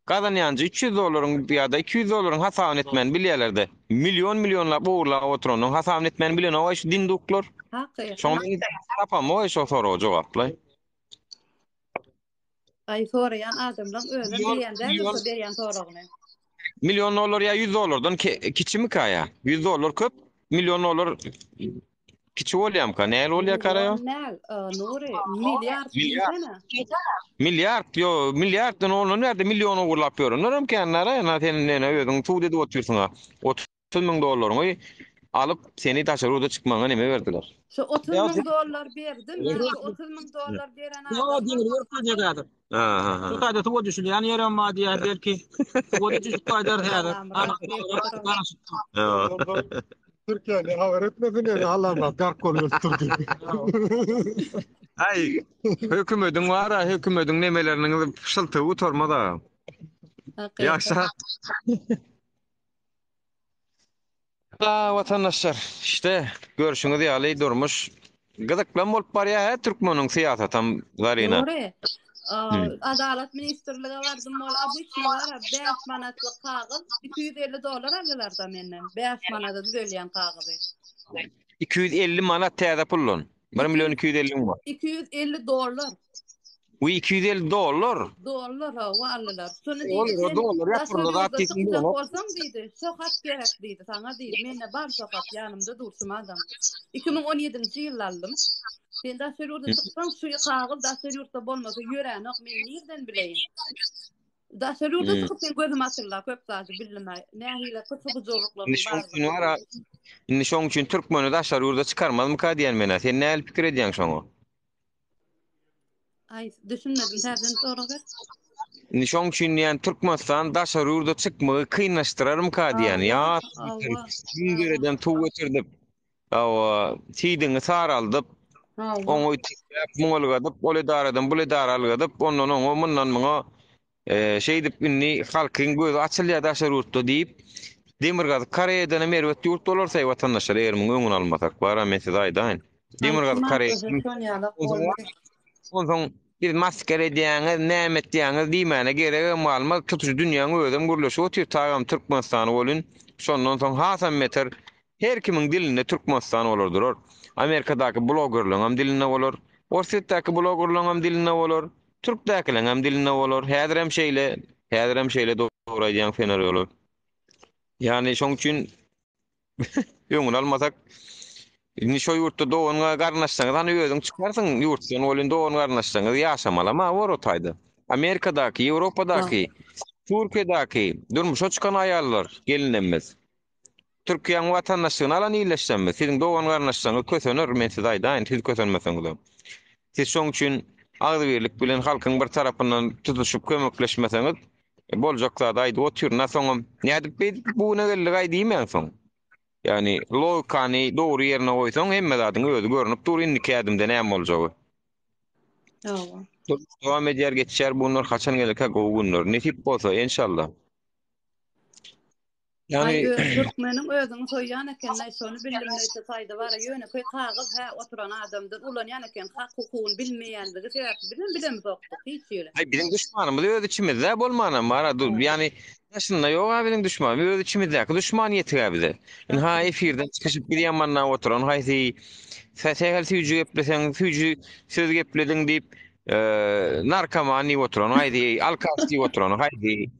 Kazanyancı $300'ın ya da $200'ın hatawn etmen bilýärler de. Milyonlap uğurla oturanın hatawn etmen bilen o iş dinduklar. Şoň meni tapam o iş o soraw jogaplay. Ay sorayan adamdan özü diýende ýoksa berýän soragyny. $1,000,000 ya $100'dan kiçimi kaya. $100 köp, $1,000,000 kiçi bolýam ka. Näle bolýar kara? Nuri, milyard diýsene. Milyarddan onu nerede milyonu uğurlap ýörünürüm kenara ýa senin özüň tuğ dedi otursunga. $30,000 alıp seni taşaruda çıkmaňa neme berdiler? Şu $30,000 berdim. $30,000 beren adam. Şu kadar tuğ düşün yani yerem madiye belki tuğ düşün kadar hadi. Türkiye'ni haber etmedin yani Allah'ım gark oluyor Türkiye. Ay, hökümetin var ha, hökümetin nemelerinin fışıltığı utorma da. Yaşa. Vatandaşlar, işte görüşünüz ýaly durmuş. Gıdıklan bolup barýar Türkmeniň siýasatam zaryna. Nuri, Adalet Ministrligi bardım bol, bu işe var 5 manatlyk kagaz $250 aldylar da menden. 5 manata düzelýän kagazy. 250 manat täze pullun. $1,250,000 var. $250. Bu $250. Dollar ha, aldylar. Şonu diýdi. Dollar ýapyrlar atdyň bolsam diýdi. Şokat gerek diýdi, saňa diýdi. Mende bar şokat ýanymda dursun adam. 2017-nji ýyl aldım. Ben de sürürdüm çıksam suyu kağıl da sürürde bolmasa yüreğin ok men nereden bileyim. Da sürürdüm çıkıp sen gözüm atırlar köp zaten bilmem ne hile kötü zorluklarım var. Indi şoň üçin Türkmeni daşlar ýurda çıkarmazmy ka diýen mene. Sen näle pikir edýäň şoňa? Ay düşünmedim terden sonra ver. Indi şoň üçin ýani Türkmenistan daşlar ýurda çıkmagy kynlaşdyrarym ka diýen. Ya, gündüreden tuw getirdim. Awa, tiýdiňi saraldyp oňy tiýip moňulgadyp, ol edaradan bul edaralgadyp, ondan oňa mundan muňa şey dip inni halkyň gözü açylýar daşar ýurtda diýip Demirgaz Koreýadan merwet ýurt bolarsa watandaşlar egermiň öňüni almasak bara men size aýdaýyn. Demirgaz Koreýa. Ondan bir maskere diýäňiz, näme diýäňiz diýmäne gerek malma tutuş dünýäň özüm gürleşip otyr tagam Türkmenistany bolun. Şondan soň Hasan Meter her kimiň dilinde Türkmenistan bolardyr. Amerikadaky blogerlaryň diline bolar, Orsetdaky blogerlaryň diline bolar, Türkdäkileň hem diline bolar. Häzir hem şeýle dogry aýdýan fener bolar. Yani şoň üçin öňüni almasak indi şo ýurtda dogyňa garnaşsaňyz hani özüň çykarsyň ýurtdan bolun dogyňa garnaşsaňyz ýaşamalama worotaýdy. Amerikadaky, Ýewropadaky, Türkiýedaky durmuşa çykan aýallar gelinmez. Türkiýanyň watandaşlygyny alan iýleşsenmi, siziň dogan garnaşsaňyz kösener, men size aýdaýyn, siz kösenmeseňiz. Siz şoň üçin agdybirlik bilen halkyň bir tarapyndan tutuşyp kömekleşmeseňiz, boljak zat aýdy otyrna soňam. Nädip bu nägellik aýdymän soň. Yani logikany dogry ýerine goýsaň, hemme zatyň özü görünip dur, indiki adymda näme boljagy. Dowam edýär geçýär, bunlar haçan gelecek gowy günler. Nesip bolsa inşallah. Yani Türkmeniň özüň soýýan eken, şonu bildim näçe taýda bar, ýöne köý kagaz oturan adamdyr. Ulan ýane eken hak hukugyny bilmeýändigi sebäpli bilen zokdyk hiç ýöle. Ay bilen düşmanymyz öz içimizde bolmanam bara. Yani aslında ýok bilen düşman, öz içimizde düşman ýetir bize. Ha efirden çıkıp bir ýamanna oturan haýsy fesehel süýjü gepleseň, süýjü söz geplediň diýip narkomani oturan, haýdy alkasty oturan, haýdy.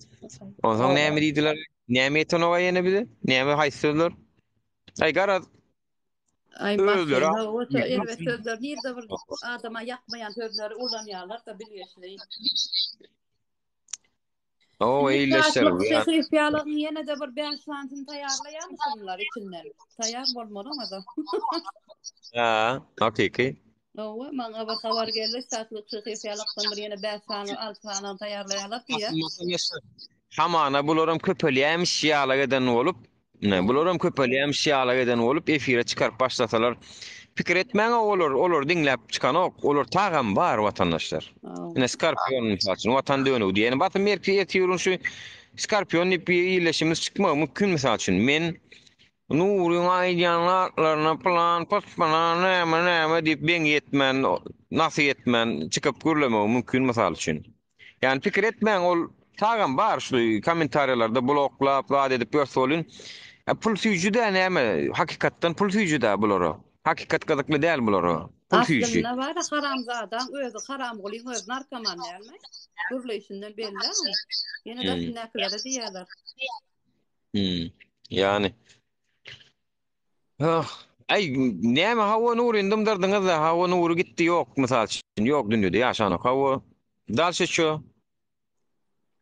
Ondan näme diýdiler? Näme etenoga ýene bize? Näme haýsızlar? Ay garaz. Ay bakýar, o elbet sözler nerede bir adama ýakmaýan sözleri ulanýarlar da bilýärsiň. O eýleşler. Şeýfiýalygyň ýene de bir 5 santyny taýýarlaýarmysyňlar içinden? Taýýar bolmadyňmy da? Ha, hakiki. O, maňa bir habar geldi, satlyk şeýfiýalykdan bir ýene 5 sany, 6 sany taýýarlaýarlar diýer. Hamana bularym köpelýäm şiýalar eden bolup, bularym köpelýäm şiýalar eden bolup efire çykaryp başlasalar, pikir etmäň olar diňläp çykan ok, olar tagam bar watandaşlar. Ine Skorpion misal üçin watan dönügi diýeni batym merki ýetiýärün şu Skorpion ipi ýyleşimiz çykmagy mümkin misal üçin. Men Nuryň aýdýanlaryna plan, pospanan, näme diýip beň etmän, nasy etmän, çykyp görlemegi mümkin misal üçin. Yani pikir etmäň ol tagam bar şu kommentariýalarda bloklap, zat edip ýörselin. Pul süýjüde näme? Hakykatdan pul süýjüde bular. Hakikat gazakly däl bular. Pul süýjü. Aslında var haramzadan özü haram golyň öz narkoman dälmi? Gürleýişinden belli. Ýene de näklere diýerler. Yani. Ay näme hawa nury indimdirdiňiz da hawa nury gitdi ýok misal üçin ýok dünýede ýaşanyk hawa. Dalşy şu.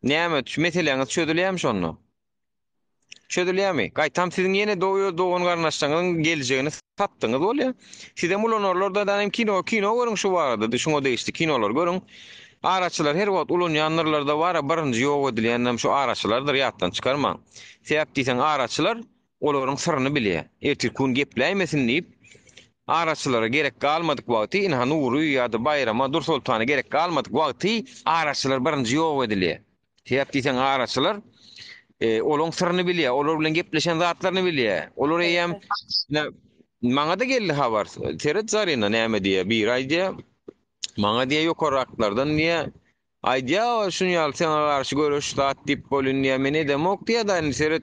Näme meseleňiz çödülýärmi şonu? Çödülýärmi? Gaýtam siziň ýene dogan garnaşlaryň geljegini tapdyňyz bolýar. Sizem ulanarlarda da hem kino görüň şu barada, şoňa değişdi kinolar görüň. Araçylar her wagt ulanýanlarda bar, birinji ýok edilýändem şu araçylardyr ýatdan çykarma. Sebäp diýsen araçylar olaryň syryny bilýär. Ertir kun gepläýmesin diýip araçylara gerek galmadyk wagty, ina Nury ýa-da Bayrama, Dursultana gerek galmadyk wagty araçylar birinji ýok edilýär. Sebäp diýsen araçylar olaryň syryny bilýär, olar bilen gepleşen zatlaryny bilýär. Olar hem maňa da geldi habar. Teret zarina näme diýe bir aýdýa. Maňa diýe ýokaraklardan niýe aýdýa şunu ýaly sana garşy görüş zat diýip bolun niýe meni demok diýe da Teret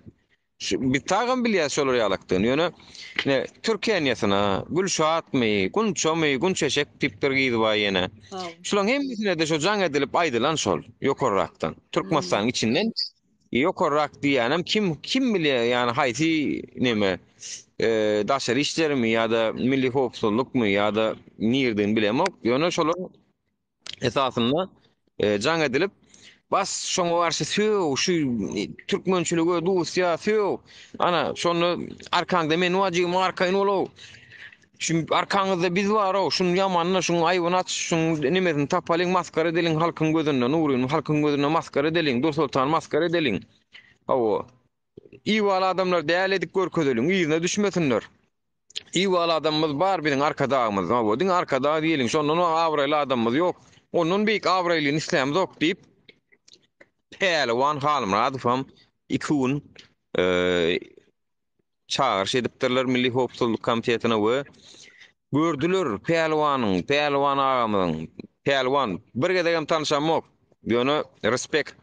bir tagam bilýär şolar ýalakdyny. Ýöne Türkiýe ýasyna Gülşatmy, Gunçamy, Gunçeşek tipler giýdi ba ýene. Şolaň hemmisine de şo jaň edilip aýdylan şol ýokarakdan. Türkmenistan içinden ýokarak diýenem kim bilýär ýani haýsy näme daşary işlerimi ýa-da milli howpsuzlukmy ýa-da nirden bilemok. Ýöne şolar esasynda jaň edilip bas şoňa garşy şu türkmençiligi dusya ana şonu arkaňda men wajygym arkaýyn bolaw. Şu arkaňyzda biz bar o, şunu ýamanyna, şunu aýbyny aç, şunu nimesini tapalyň, maskara edeliň halkyň gözünden, Nuryň halkyň gözünden maskara edeliň, Dursultan maskara edeliň. Hawa iwal adamlar däl edip görkezeliň, ýyzyna düşmesinler. Iwal adamymyz bar, biziň arkadagymyz, hawa diň arkada diýeliň, şondan awraýly adamymyz ýok. Onun beýik awraýlyny islämimiz ýok diýip Pelwan Halmradowam ikun çağırış edipdirler Milli Howpsuzlyk Komitetina we gördüler Pelwan agamyň Pelwan bir gedegem tanışamok. Ýöne respekt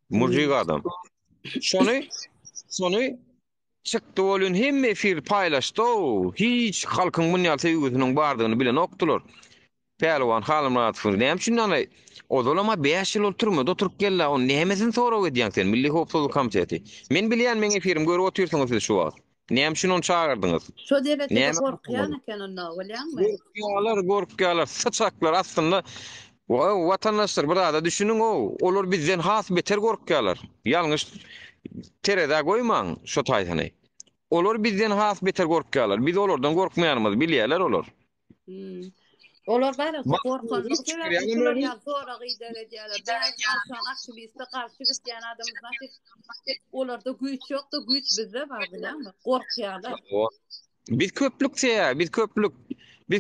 murjik adam. Şonu çykdy bolun hemme efir paýlaşdy. Hiç halkyň munýal sevgisiniň bardygyny bilen okdular. Pelwan Halmradow näme üçin ana odolama 5 ýyl oturmady, oturup geldi. O nämesin sorag edýän sen Milli Howpsuzlyk Komiteti. Men bilýän men efirim görüp oturýarsyňyz siz şu wagt. Näme üçin onu çağırdyňyz? Şo derejede gorkýan eken onda, bilýänmi? Gorkýalar, sıçaklar aslında watandaşlar burada düşünün olar bizden has beter gorkýalar. Ýalňyş terede goýmaň şo taýsany. Olar bizden has beter gorkýalar. Biz olardan gorkmaýarmyz, bilýärler olar. Olar bari gorkanlyk sebäpli şolar ýa sorag ideýärler. Aşan aktiviste garşy gitýän adamlar olarda güýç ýok da güýç bizde bar bilýänmi? Gorkýarlar. Biz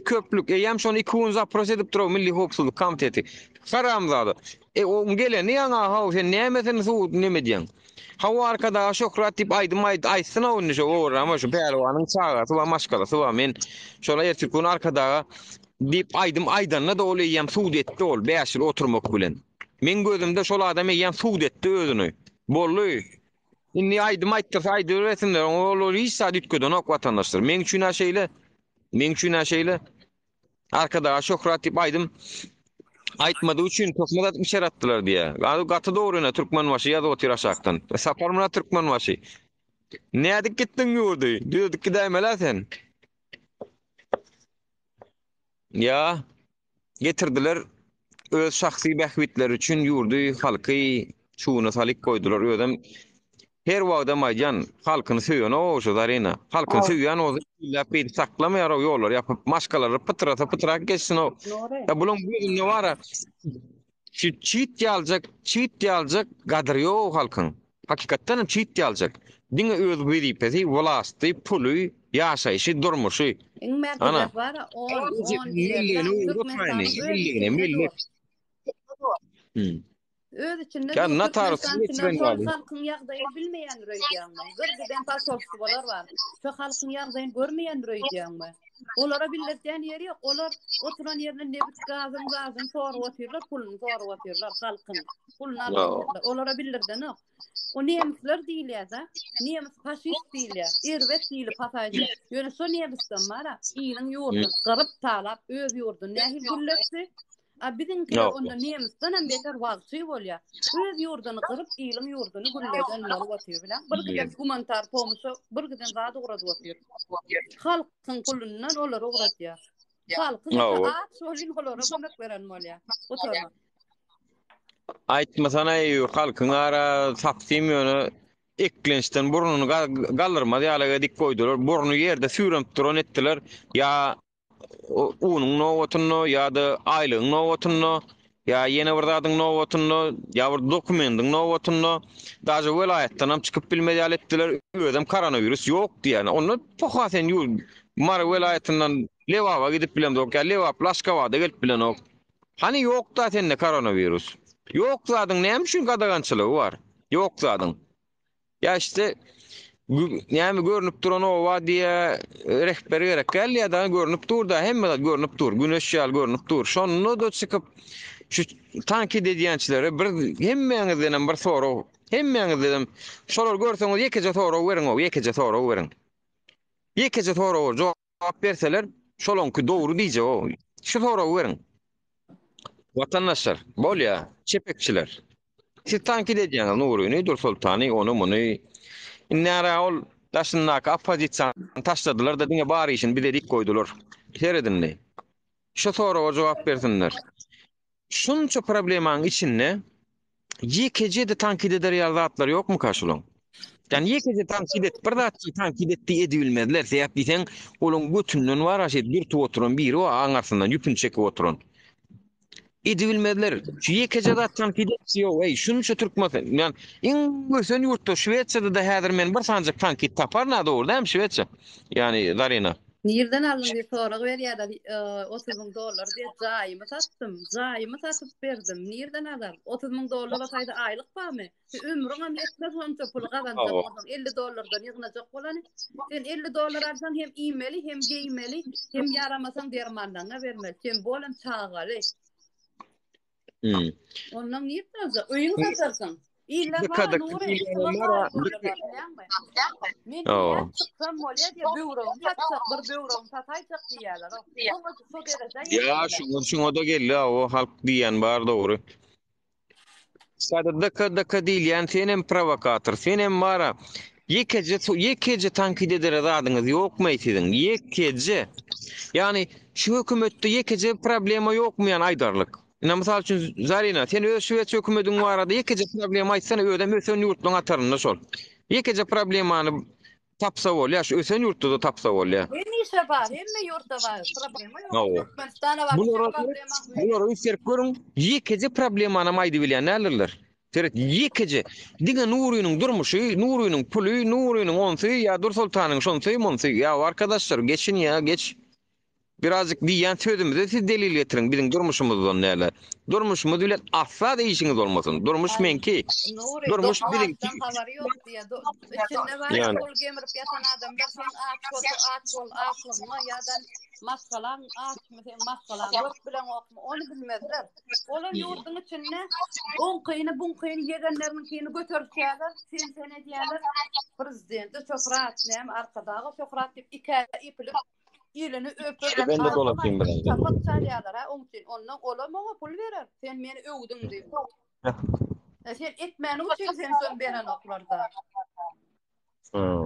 köplük ýam şonu 2 zapros edip durar Milli Howpsuzlyk Komiteti. Haramzady. O gelen ýa-da haw sen nämesin suud näme diýen? Hawa arkada şokrat diýip aýdym onu şo ama şu Pelwanyň çagasy we maşgalaty we men şola ertükün arkada diýip aýdym da ol ýam suud etdi ol 5 ýyl oturmak bilen. Men gözümde şol adam ýam suud etdi özüni. Bolly. Indi aýdym ol hiç saat ütköden ok watandaşlar. Men üçin aşeýle arkada şokrat diýip aýtmady üçin tokmada atmyş yaratdylar diýe. Gaty dogryna türkmen başy ýa-da otyr aşakdan. Saparmyna türkmen başy. Nädik gitdiň ýurdy? Diýdik ki dämela sen. Ya getirdiler öz şahsy bähwitleri üçin ýurdy halky çuwuna salyp koydular. Ödem her wagda maýan halkyny söýen oşo zarina. Halkyny söýen o lapy saklamaýar ýollar ýapyp maşkalary pytrata geçsin o. Ya bulun gözünde wara çit ýaljak gadry ýok halkyň. Hakykatdan çit ýaljak. Diňe öz beripeti, wlasty, puly yaşaýşy, durmuşy. Iň Ana. merkezet bar 10 Millini Türkmenistan'ın milli. öz içinde Ya natarsız geçiren gali. halkın ýagdaýyny bilmeýän röýdýärmi? Gyrgydan pasolsy bolar bar. Şu halkın ýagdaýyny görmeýän röýdýärmi? Olara billetden ýeri ýok. Olar oturan ýerine nebit gazym sorup otyrlar, pulunu sorup otyrlar halkyn. Pulunu alýarlar. Olara billerden ok. O nemisler diýilýär-de. Nemis faşist diýilýär. Erwet diýilip pasaýdy. Ýöne şo nemisden mara iýiniň ýurduny gyryp talap öz ýurduny nähil güllepdi. Bizimkiler onda nemisden hem beter wagty bolýar. Öz ýurduny gyryp iýiniň ýurduny gülleden bolup otýar bilen. Bir giden humanitar pomoşy, bir giden zady guradyp otýar. Halkyň pulundan olar ogratýar. Halkyň at şolyn olara kömek beren bolýar. Oturma. Aýtmasana halkyň ara sapsym ýöne eklençden burnuny galdyrmady ýalaga dik goýdular. Burnu ýerde süremp duran etdiler. Ya unuň nowatyny ýa-da aýlygyň nowatyny ýa ýene bir zadyň nowatyny ýa bir dokumendiň nowatyny daşy welaýatdan hem çykyp bilmedi etdiler. Özüm koronavirus ýok diýen. Onu tohasen ýol Mara welaýatyndan Lewawa gidip bilen dok. Lewa Plaskawada gelip bilen ok. Hani ýok da sende koronavirus. Ýok zadyň näme üçin gadagançylygy bar? Ýok zadyň. Ya işte näme görünüp duran o wadiýe rehberi gerek geldi ýa-da görünüp durda, hemme görünüp dur, güneş ýal görünüp dur. Şonu da çykyp şu tankid edýänçilere bir hemmeňizden bir soraw, hemmeňizden şolar görseňiz ýekeje soraw beriň, ýekeje soraw beriň. Ýekeje soraw jogap berseler, şolonky dogry diýje o. Şu soraw beriň. Vatandaşlar, bolýa, çepekçiler. Siz tankid edýäňiz Nuruny, Dursultany, onu muny nära ol daşyndaky opozisiýa taşladylar da diňe bary işin biledik goýdular. Seredinli. Şu sorawa jogap bersinler. Şunça problemaň içinde ýekeje de tankid eder ýazatlar ýokmu kaşulan? Yani ýekeje tankid et, bir zat tankid etdi edilmediler. Sebäp diýsen, olaň götünden waraşy dürtüp oturan biri o aňarsyndan ýüpün çekip oturan. Edilmediler. Şu ýekeje zat tankid etdi ýok. Şunça türkmen. Yani iň gösen ýurtda Şweýçada da häzir men bir sanjak tankid tapar na dogry hem Şweýça. Yani Zarina. Nirden alın diye sorak berýär da $30,000 diye jaýymy satdym. Jaýymy satyp berdim. Nirden alır? $30,000 atayda aýlyk barmy? Ömrüňem etmez onça pul gazanjak bolsaň $50 ýygnajak bolany. Sen $50 alsan hem iýmeli, hem geýmeli, hem yaramasaň dermandan bermeli. Sen bolan çağaly. Ondan nirden alsa? Öýüň satarsyň. İlla var, Nuri, men çıksam bolýar diye böwrüm satsak, bir böwrüm sataýsak diýerler. Ya şuňa da geldi o halk diýen bar dogry. Sadaka diýilýän sen hem provokator, sen hem mara ýekeje tankid eder zadyňyz ýokmy aýtydyň? Ýekeje. Yani şu hökümetde ýekeje problema ýokmy ýani aýdarlyk. Misal üçin Zarina, sen öz Şweýç hökümetiň barada ýekeje problem aýtsan, ödem ösen ýurtlaryň atarynda şol. Ýekeje problemany tapsa bolýar, şu ösen ýurtda da tapsa bolýar. Näme bar? Hemme ýurtda bar, problema ýok. Türkmenistana bar. Bular üstler görüň, ýekeje problemany aýdy bilýän nälerler. Seret ýekeje diňe Nurunyň durmuşy, Nurunyň puly, Nurunyň onsy ýa Dursultanyň şonsy, monsy. Ya arkadaşlar, geçin ya, geç. Birazcık diýen sözümizde siz delil getirin bizim durmuşumuzdan näle. Durmuşumuz bilen asla değişiňiz bolmasyn. Durmuş menki. Durmuş bilinki. Habary ýok diýe. İçinde var pul gemirip ýatan adamlar sen atlygyma ýa-da maskalan wagt bilen okma onu bilmezler. Olar ýurduň içinde on kyny bun kyny ýegenleriň kyny götürýärler. Sen diýerler prezidenti Şöhrat näme arkadagy Şöhrat diýip iki ipilip ýelini öpüp ben de dolaşayım biraz. Tapak çalýarlar ha, onun için ondan olamaňa pul berer. Sen meni öwdüň diýip. Sen etmäni üçin sen beren oklarda.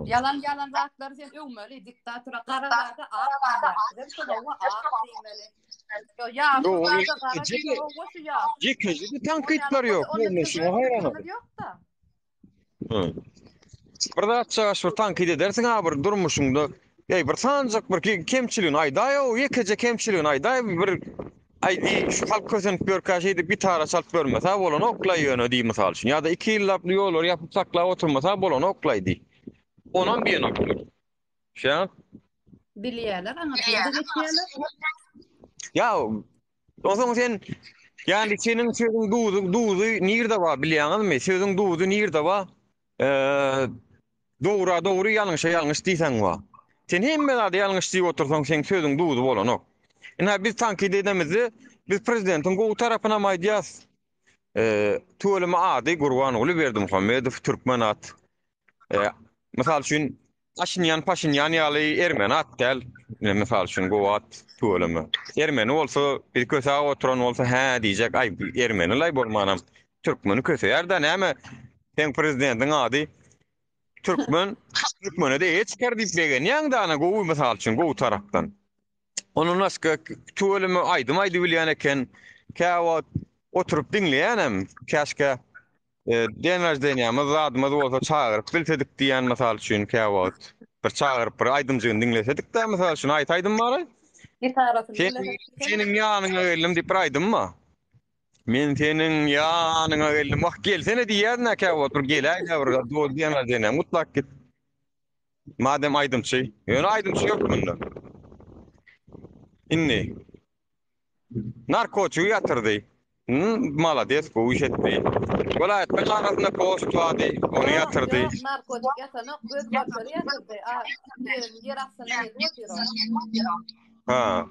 Yalan zatlar sen öwmeli, diktatora Karabağda ağlar. Sen şoňa diýmeli. Ya, ýekeje tankitler ýok. Men şuňa haýranam. Bir zat şu tankit edersiň aber durmuşuňda bir sanjak bir kemçiliğin aýdaýa, ýekeje kemçiliğin aýdaýa bir aýdy şu halk kösenip görkäşedi bir tara çalp görmese bolan oklaý ýöne diýip mysal üçin ýa-da 2 ýyllap ýollar ýapyp saklap oturmasa bolan oklaýdy. Onan bir ýene oklar. Şä? Dilýärler, aňatyda geçýärler. Ya, o zaman sen yani senin sözün duýdy nirde var bilýäňizmi? Sözün duýdy nirde var? Dogry ýalňyş diýsen wa. Sen hemme zady ýalňyş diýip otursaň sen sözüň duýdy bolanok. Biz tanqid edemizdi. Biz prezidentiň gowy tarapyna maýdýas. Tuğulma ady Gurbanogly Berdimuhammedow Türkmenat. Misal üçin Paşinyan ýaly Ermenat däl. Misal üçin gowat tuğulma. Ermeni bolsa bir köse oturan bolsa diýjek ay Ermenilay bolmanam. Türkmeni köseýär da näme? Sen prezidentiň ady Türkmene de hiç çıkar diýip begen. Ýa-da ana gowy misal üçin gowy tarapdan. Onun naska tuğulma aýdy bilýän eken käwat oturup dinleýänem. Käşke denäjdenýämiz adymyz bolsa çağıryp bilsedik diýen misal üçin käwat bir çağıryp bir aýdymjygyny dinlesedik de misal üçin aýtaýdym bary. Senin ýanyňa geldim diýip aýdymmy? Men senin ýanyňa geldim. Wagt gelsene diýärnä käwat bir gelä bir dost denäjdenýä mutlak git. Madem aýdymçy, ýöne aýdymçy ýok bunda. Inni narkoçu ýatyrdy. Malades, bu iş etdi. Vilayet başkanlığına postladı, onu yatırdı. Narkotik yatanok göz başarı yatırdı. Yer aslında yatırdı. Ha.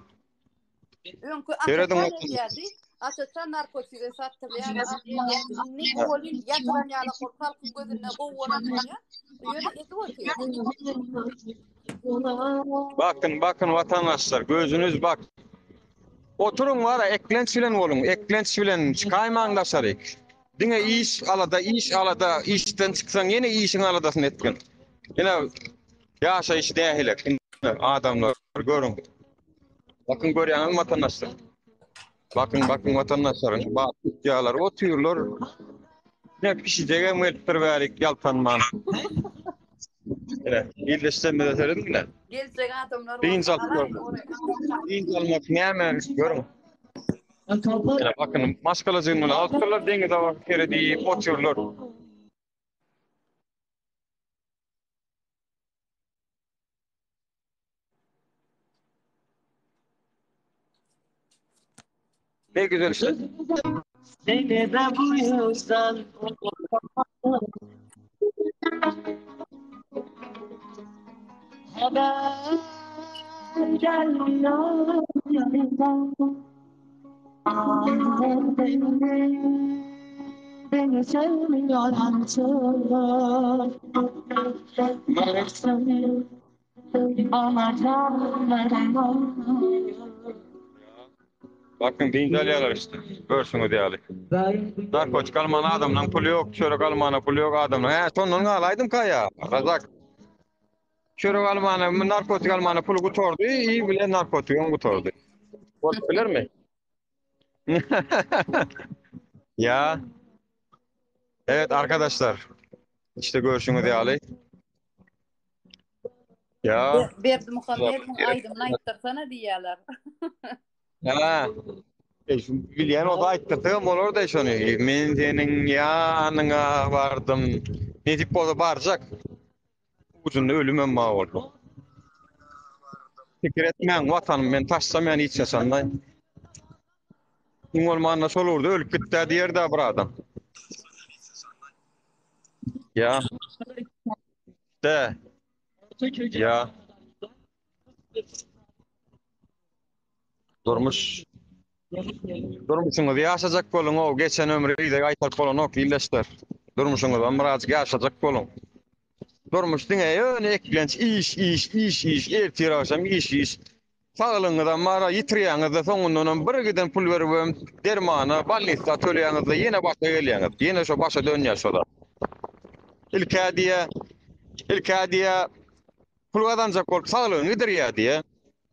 Önkü akşam geldi. Açıkça narkotik sattı. Nikolin yatıran yana korkal gözüne boğulan ya. Bakın vatandaşlar, gözünüz bak. Oturun var eklenç bilen olun, eklenç bilen çıkaymaňdaşaryk. Diňe iş alada, işten çıksaň ýene işiň aladasyn etken. Ýene ýaşaýyş dähilek. Adamlar görün. Bakın görýäňiz vatandaşlar. Bakın vatandaşlar, bak ýalar oturýarlar. Ne pişijege melpir bärik ýaltanman. İlleştirme de söyledim de. Gelecek adamlar. Birinci almak näme görün. Bakın maskalacığını altılar denge de kere deyip otururlar. Ne güzel şey. Seni de bu yüzden haber gelmiyor yanımdan. Beni sevmiyor artık. Seni ama canlarım. Bakın dinleyiciler işte. Görsünüz değerli. Narkotik alman adamdan pulu yok. Çörek almana pulu yok adamdan. Sonunu alaydım kaya. Razak. Çörek almana, narkotik almana pulu kutordu. İyi bile narkotik kutordu. Bilir mi? Ya. Evet arkadaşlar. İşte görsünüz değerli. Ya. Berdimuhammedow aýdymyny aýtdyrsana diýýärler. Ha. Bilýän o da aýtdyrdy, bolar da şonu. Men seniň ýanyňa bardym. Ne dip bolsa barjak. Uzun ölümem ma boldu. Fikir etmeň watanym men taşsam ýani içesem-de. Kim bolmanda solurdy, ölüp gitdi diýerde bir adam. Ya. De. Ya. Durmuşuňyzy ýaşajak bolun, o geçen ömrüňizde aýtar bolan ok illeşler. Durmuşuňyzdan birazcık ýaşajak bolun. Durmuş diňe ýöne eklenç iş, ertir akşam iş. Sağlygyňyzdan mara ýitirýäňizde soňundan bir giden pul berip dermana, balnista töleýäňizde ýene başa gelýäňiz. Ýene şo başa dönýär şoda. İlkädiýe pul gazanjak bolup sağlygyny gidirýär diýe.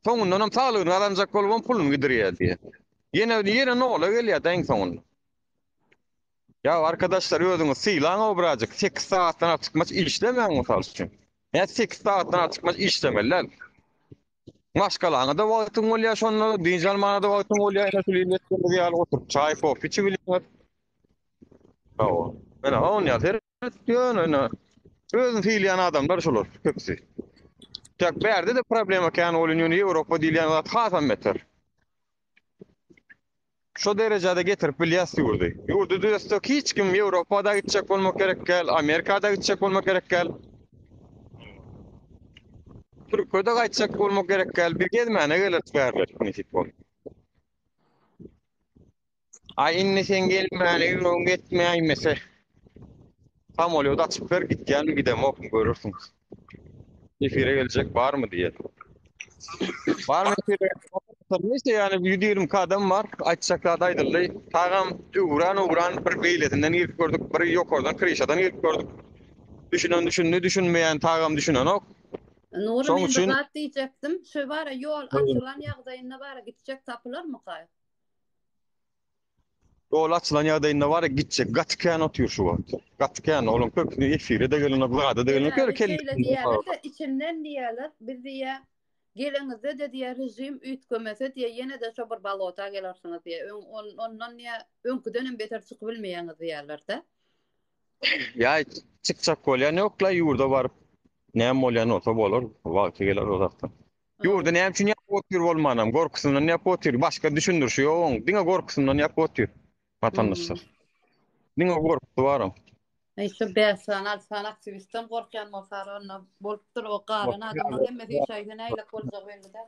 Soňundan sağlygyny gazanjak bolup puluny gidirýär diýe. Yine ne ola gelýär da en soňunda. Ya arkadaşlar özüňiz syýlaň o birazjyk 8 saatdan çykmaç işlemeň misal üçin. 8 saatdan çykmaç işlemeler. Maskalaňa da wagtyň bolýar şonu diňjal manada wagtyň bolýar ene şuly ýaly oturup çay kofi içip bilýär. Mena on ýatyr ýöne özüň syýlayan adamlar şolar köpsi. Tek berde de problem ekan ol ýöne Ýewropa diýlen zat hasam meter. Şo derejede getirip bilýäs ýurdy. Ýurdy düzestek hiç kim Ýewropada gitjek bolmak gerek gel, Amerikada gitjek bolmak gerek gel. Türkiýede gaýtjak bolmak gerek gel. Bir gezmäne gelir bärler nisit bol. Ay inni sen gelmäne ýüregiň getmeýmese. Tam oluyor da açıp ver git gel gidem okun görürsün. Efire gelecek var mı diye. Var mı efire? Neyse yani 120 adam var. Açacaklarda aydırlı. Tağam uğran bir beyletinden ilk gördük. Bir yok oradan krişadan ilk gördük. Düşünmeyen tağam düşünen ok. Nuri men zat diýjekdim. Şu bara ýol açylan ýagdaýynda bara gitjek tapylar mı gaý? Yol açılan ýagdaýynda bara gitjek. Gatykän otyr şu wagt. Gatykän olum köpüni efire de gelene gada da gelene diýerler. İçinden diýerler. Bir diýe geleňizde de diýer rejim üýtgemese diýe ýene de şo bir balota gelersiňiz diýe. Ondan niýe öňküden beter çykyp bilmeýäňiz diýerler-de. Ya çıkacak bolýan ýokla ýurda barıp näme bolýan olsa bolar. Wagty geler o zatdan. Ýurda näme üçin ýap otyr bolmanam? Gorkusundan ýap otyr. Başga düşündürşi ýok. Diňe gorkusundan ýap otyr. Vatandaşlar. Diňe gorkusu baram. Şu besan aktivistten gorkyan bolsar onda bolupdyr o galan adamlar hemme şeýle näýlik boljak belli-de.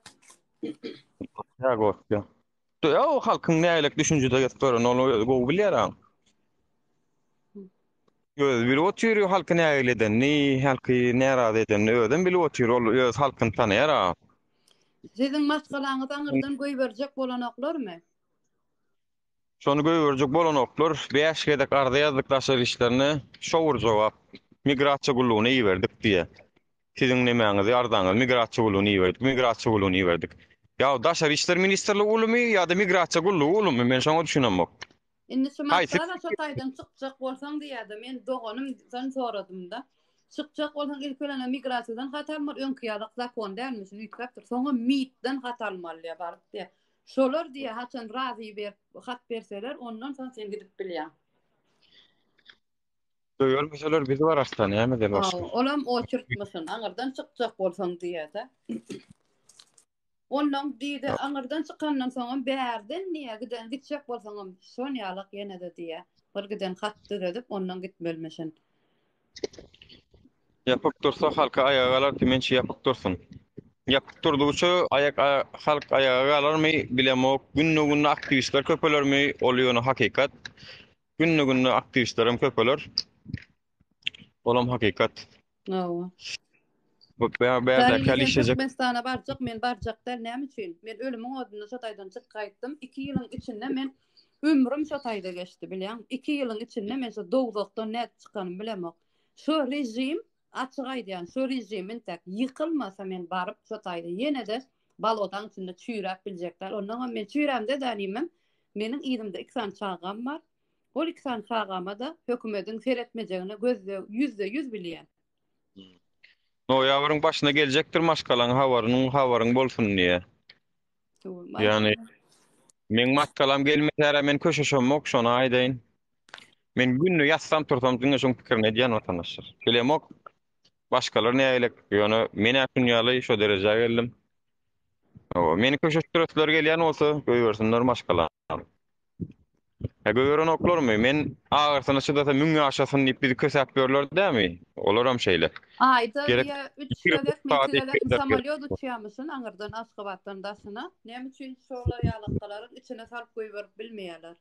Ya gorkya. Ya o halkyň näýlik düşünjede getdiren onu go bilýär. Öz bir otyr halkyň näýleden, halky närazy eden öden bile otyr ol öz halkyny tanýar. Siziň maskalaňyz aňyrdan goý berjek bolanoklarmy? Şonu göýberjek bolanoklar 5 gedek arda ýazdyklaşyr işlerini şowur jogap migrasiýa gullugyna ýiberdik diýe. Siziň nemäňiz ardaňyz migrasiýa gullugyna ýiberdik, migrasiýa gullugyna ýiberdik. Ýa daşary işler ministrligiulumy ýa-da migrasiýa gullugy ulumy men şoňa düşünemok. Indi şu masala şo taýdan çykjak bolsaň diýýärdi. Men doganymdan soradym-da. Çykjak bolsaň ilkelene migrasiýadan hatalmar öňküýarlyk zakon dälmişin üýtläpdir. Soňa mitden hatalmaly baryp diýär. Şolar diýe haçan razy hat berseler ondan soň sen gidip bilýän. Döýül meseler bizi var aslan näme der başga. Olam oçurtmasyn aňyrdan çykjak bolsaň diýär-de. Ondan diýdi aňyrdan çykandan soň bärden niýe giden gitjek bolsaň şonýalyk ýene de diýär. Bir giden hat edip ondan gitmelmeşin. Yapyp dursa halka ayağa galar kimençi yapyp dursun. Yapyp durdugyça halk ayağa galarmy bilemok. Günne aktivistler köpelermi bolýany hakykat. Günne aktivistlerim köpeler. Olam hakykat. No. Bu bäde kelişejek. Men sana barjak men barjakda näme üçin? Men ölümüň oduny şo taýdan çyk gaýtdym. 2 ýylyň içinde men ömrüm şo taýda geçdi bilýän. 2 ýylyň içinde men şo dowlukdan näme çykanymy bilemok. Şo rejim açyk aýdýan, şo rejimin tek ýykylmasa men baryp şo taýda ýene de balotaň içinde çüýräp biljekler. Ondan men çüýrämde dänimim. Meniň ýerimde 2 san çağam bar. Ol 2 san çağama da hökümetiň seretmejegini %100 bilýän. No ýawaryň başyna geljekdir maşgalaň hawaryň bolsun diýe. Yani men maşgalam gelmese men köşeşemok şonu aýdaýyn. Men günni ýatsam tursam diňe şoň pikirini diýen watandaşlar. Bilemok başgalar näýlik ýöne meni dünýäli şo derejege geldim. Meni köşeşdirýär gelýän bolsa göýbersinler maşgalar. Göýeren oklarmy? Men agyrsana şydata müňe aşasyn diýip bizi kösäp berler dämi? Olaram şeýle. Aýda diýe 3 kilometr samolyot uçýarmyşyn aňyrdan Aşgabatdan daşyna. Näme üçin şolar ýalykdalaryň içine salyp goýberip bilmeýärler.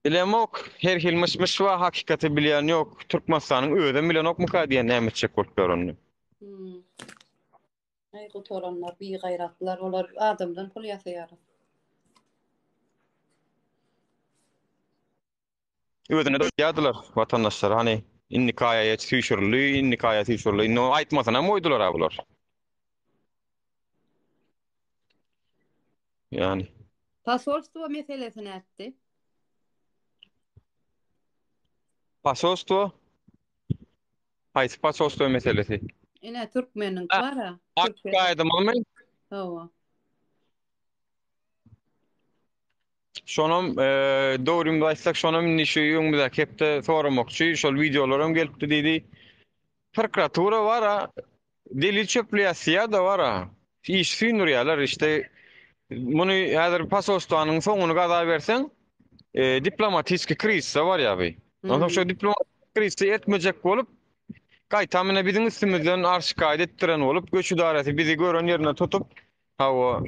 Bilemok her hil mış we hakykati bilýän ýok. Türkmenistanyň öýden bilen ok muka diýen näme çek bolýar onu. Ey gotoranlar, bir gaýratlar, olar adamdan pul ýasaýar. Ödüne de ýadylar watandaşlar hani inni kaýaýa tüýşürli, inni aýtmasana moýdular bular. Yani Pasolstvo meselesini etdi. Pasolstvo? Haýsy pasolstvo meselesi? Ine Türkmeniň bara. Gaýdymmy? Hawa. Şonam döwrümde aýtsak şonam nişi ýöňümde kepde soramokçy şol videolarym gelipdi diýdi. prokuratura var ha, delil çöplüyasiya da var ha. İş sündürýärler işte. Bunu häzir pasostuanyň soňuny gaza bersen, diplomatik kriz var ýa-bi. Ondan şu diplomatik krizi etmejek bolup, gaýtamyna biziň üstümizden arşykaýt etdiren bolup, göç idaresi bizi gören ýerine tutup, hawa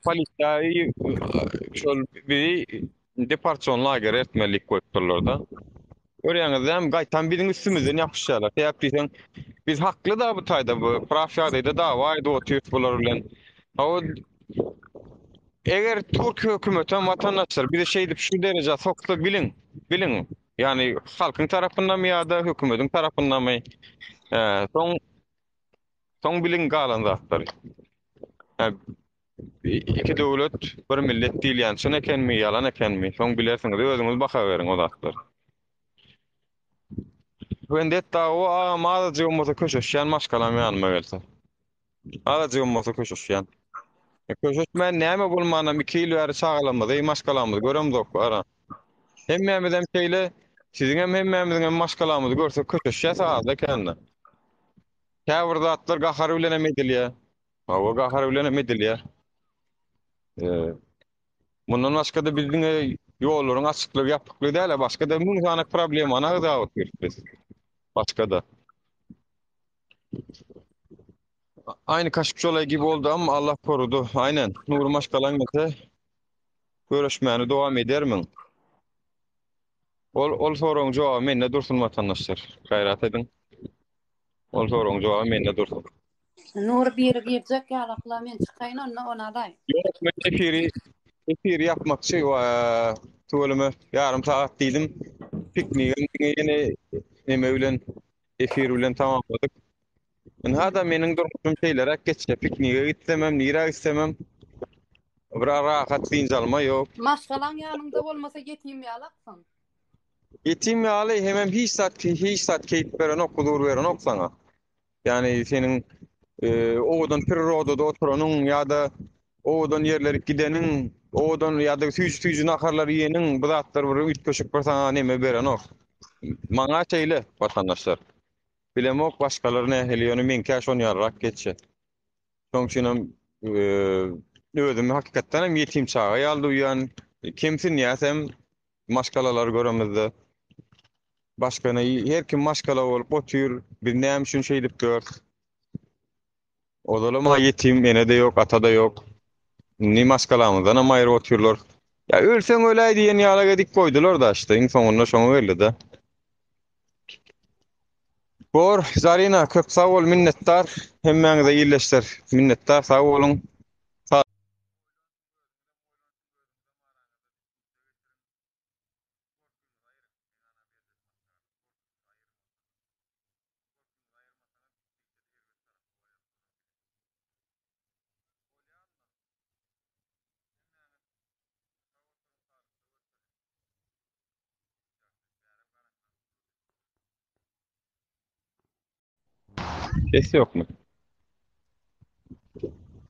polisiýa şol bizi deportasyon lagery etmelik goýupdyrlar da. Görýäňiz, gaýtam biziň üstümizden ýapyşýarlar. Täpdiýsen, biz hakly da bu taýda bu profýadyda dawa edy otýus bolar bilen. Hawa eger Türkiýe hökümeti watandaşlar bir şey dip şu derece soksa bilin. Yani halkın tarafından mı ya da hükümetin tarafından mı? Son bilin galandaktır. Yani iki devlet bir millet diýil yani. Şuna eken mi, yalan eken mi? Son bilersiniz, özünüz baka verin o daktır. Vendetta o mağazacı olmasa köşeşen maşkalam yanıma gelse. Mağazacı olmasa köşeşen. Köşeşmen näme bolmanam 2 ýyl bäri çağalamady, maşkalamady göremdik ara. Hemmemizden peýle siziň hem hemmemizden maşkalamyzy görse köşeşe saada ekende. Käbir zatlar gahary bilen emedilýär. Hawa gahary bilen emedilýär. Mundan başga da bizdiň ýollaryň açyklygy ýapykly däl, başga da müň sanaky problemany agdaýyp biz. Başga da. Aynı Kaşıkçı olayı gibi oldu ama Allah korudu. Aynen. Nur maşkalan mete görüşmeni devam edermin. Ol sorun cevabı menne dursun vatandaşlar. Gayret edin. Ol sorun cevabı menne dursun. Nur bir girecek ýalakla men çykaýyn ona daý. Yok, men efiri yapmakçı tuvalıma yarım saat değilim. Pikniğin yine emevlen efir bilen tamamladık. Hada meniň durmuşum şeylere geçe pikniğe gitmem, nira istemem. Bir rahat dinjalma yok. Maşgalan ýanynda bolmasa ýetim ýalaksyň. Yetim ýaly hemem hiç saat keyip beren okudur beren oksaňa. Yani senin oğudan prirodada oturanyň ýa-da oğudan yerleri gideniň, oğudan ýa-da tüýjüni akarlar ýeňiň bu zatlar bir üç köşük bir saňa neme beren ok. Maňa çeýle vatandaşlar. Bilemok başkalarına helyony men käş on ýarrak geçe. Şoňçunam özümi hakykatdan hem ýetim çağa ýaldyýan kimsin ýasem maşkalalar göremizde. Başkana her kim maşkala bolup otyr bir näme üçin şey dip dur. Odalama yetim ene de yok, ata da yok. Ni maşkalamyzdan ama aýry otyrlar. Ya ölseň öläý diýen ýalaga dik koydular da işte insanlar şoňa geldi de. Bor Zarina köp sağ ol minnettar. Hemmeňize ýyleşler. Minnettar sağ olun. Ses yok mu?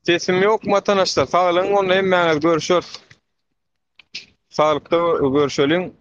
Sesim yok mu vatandaşlar? Sağ olun, onunla hemmeňiz görüşür. Sağlıkda görüşelim.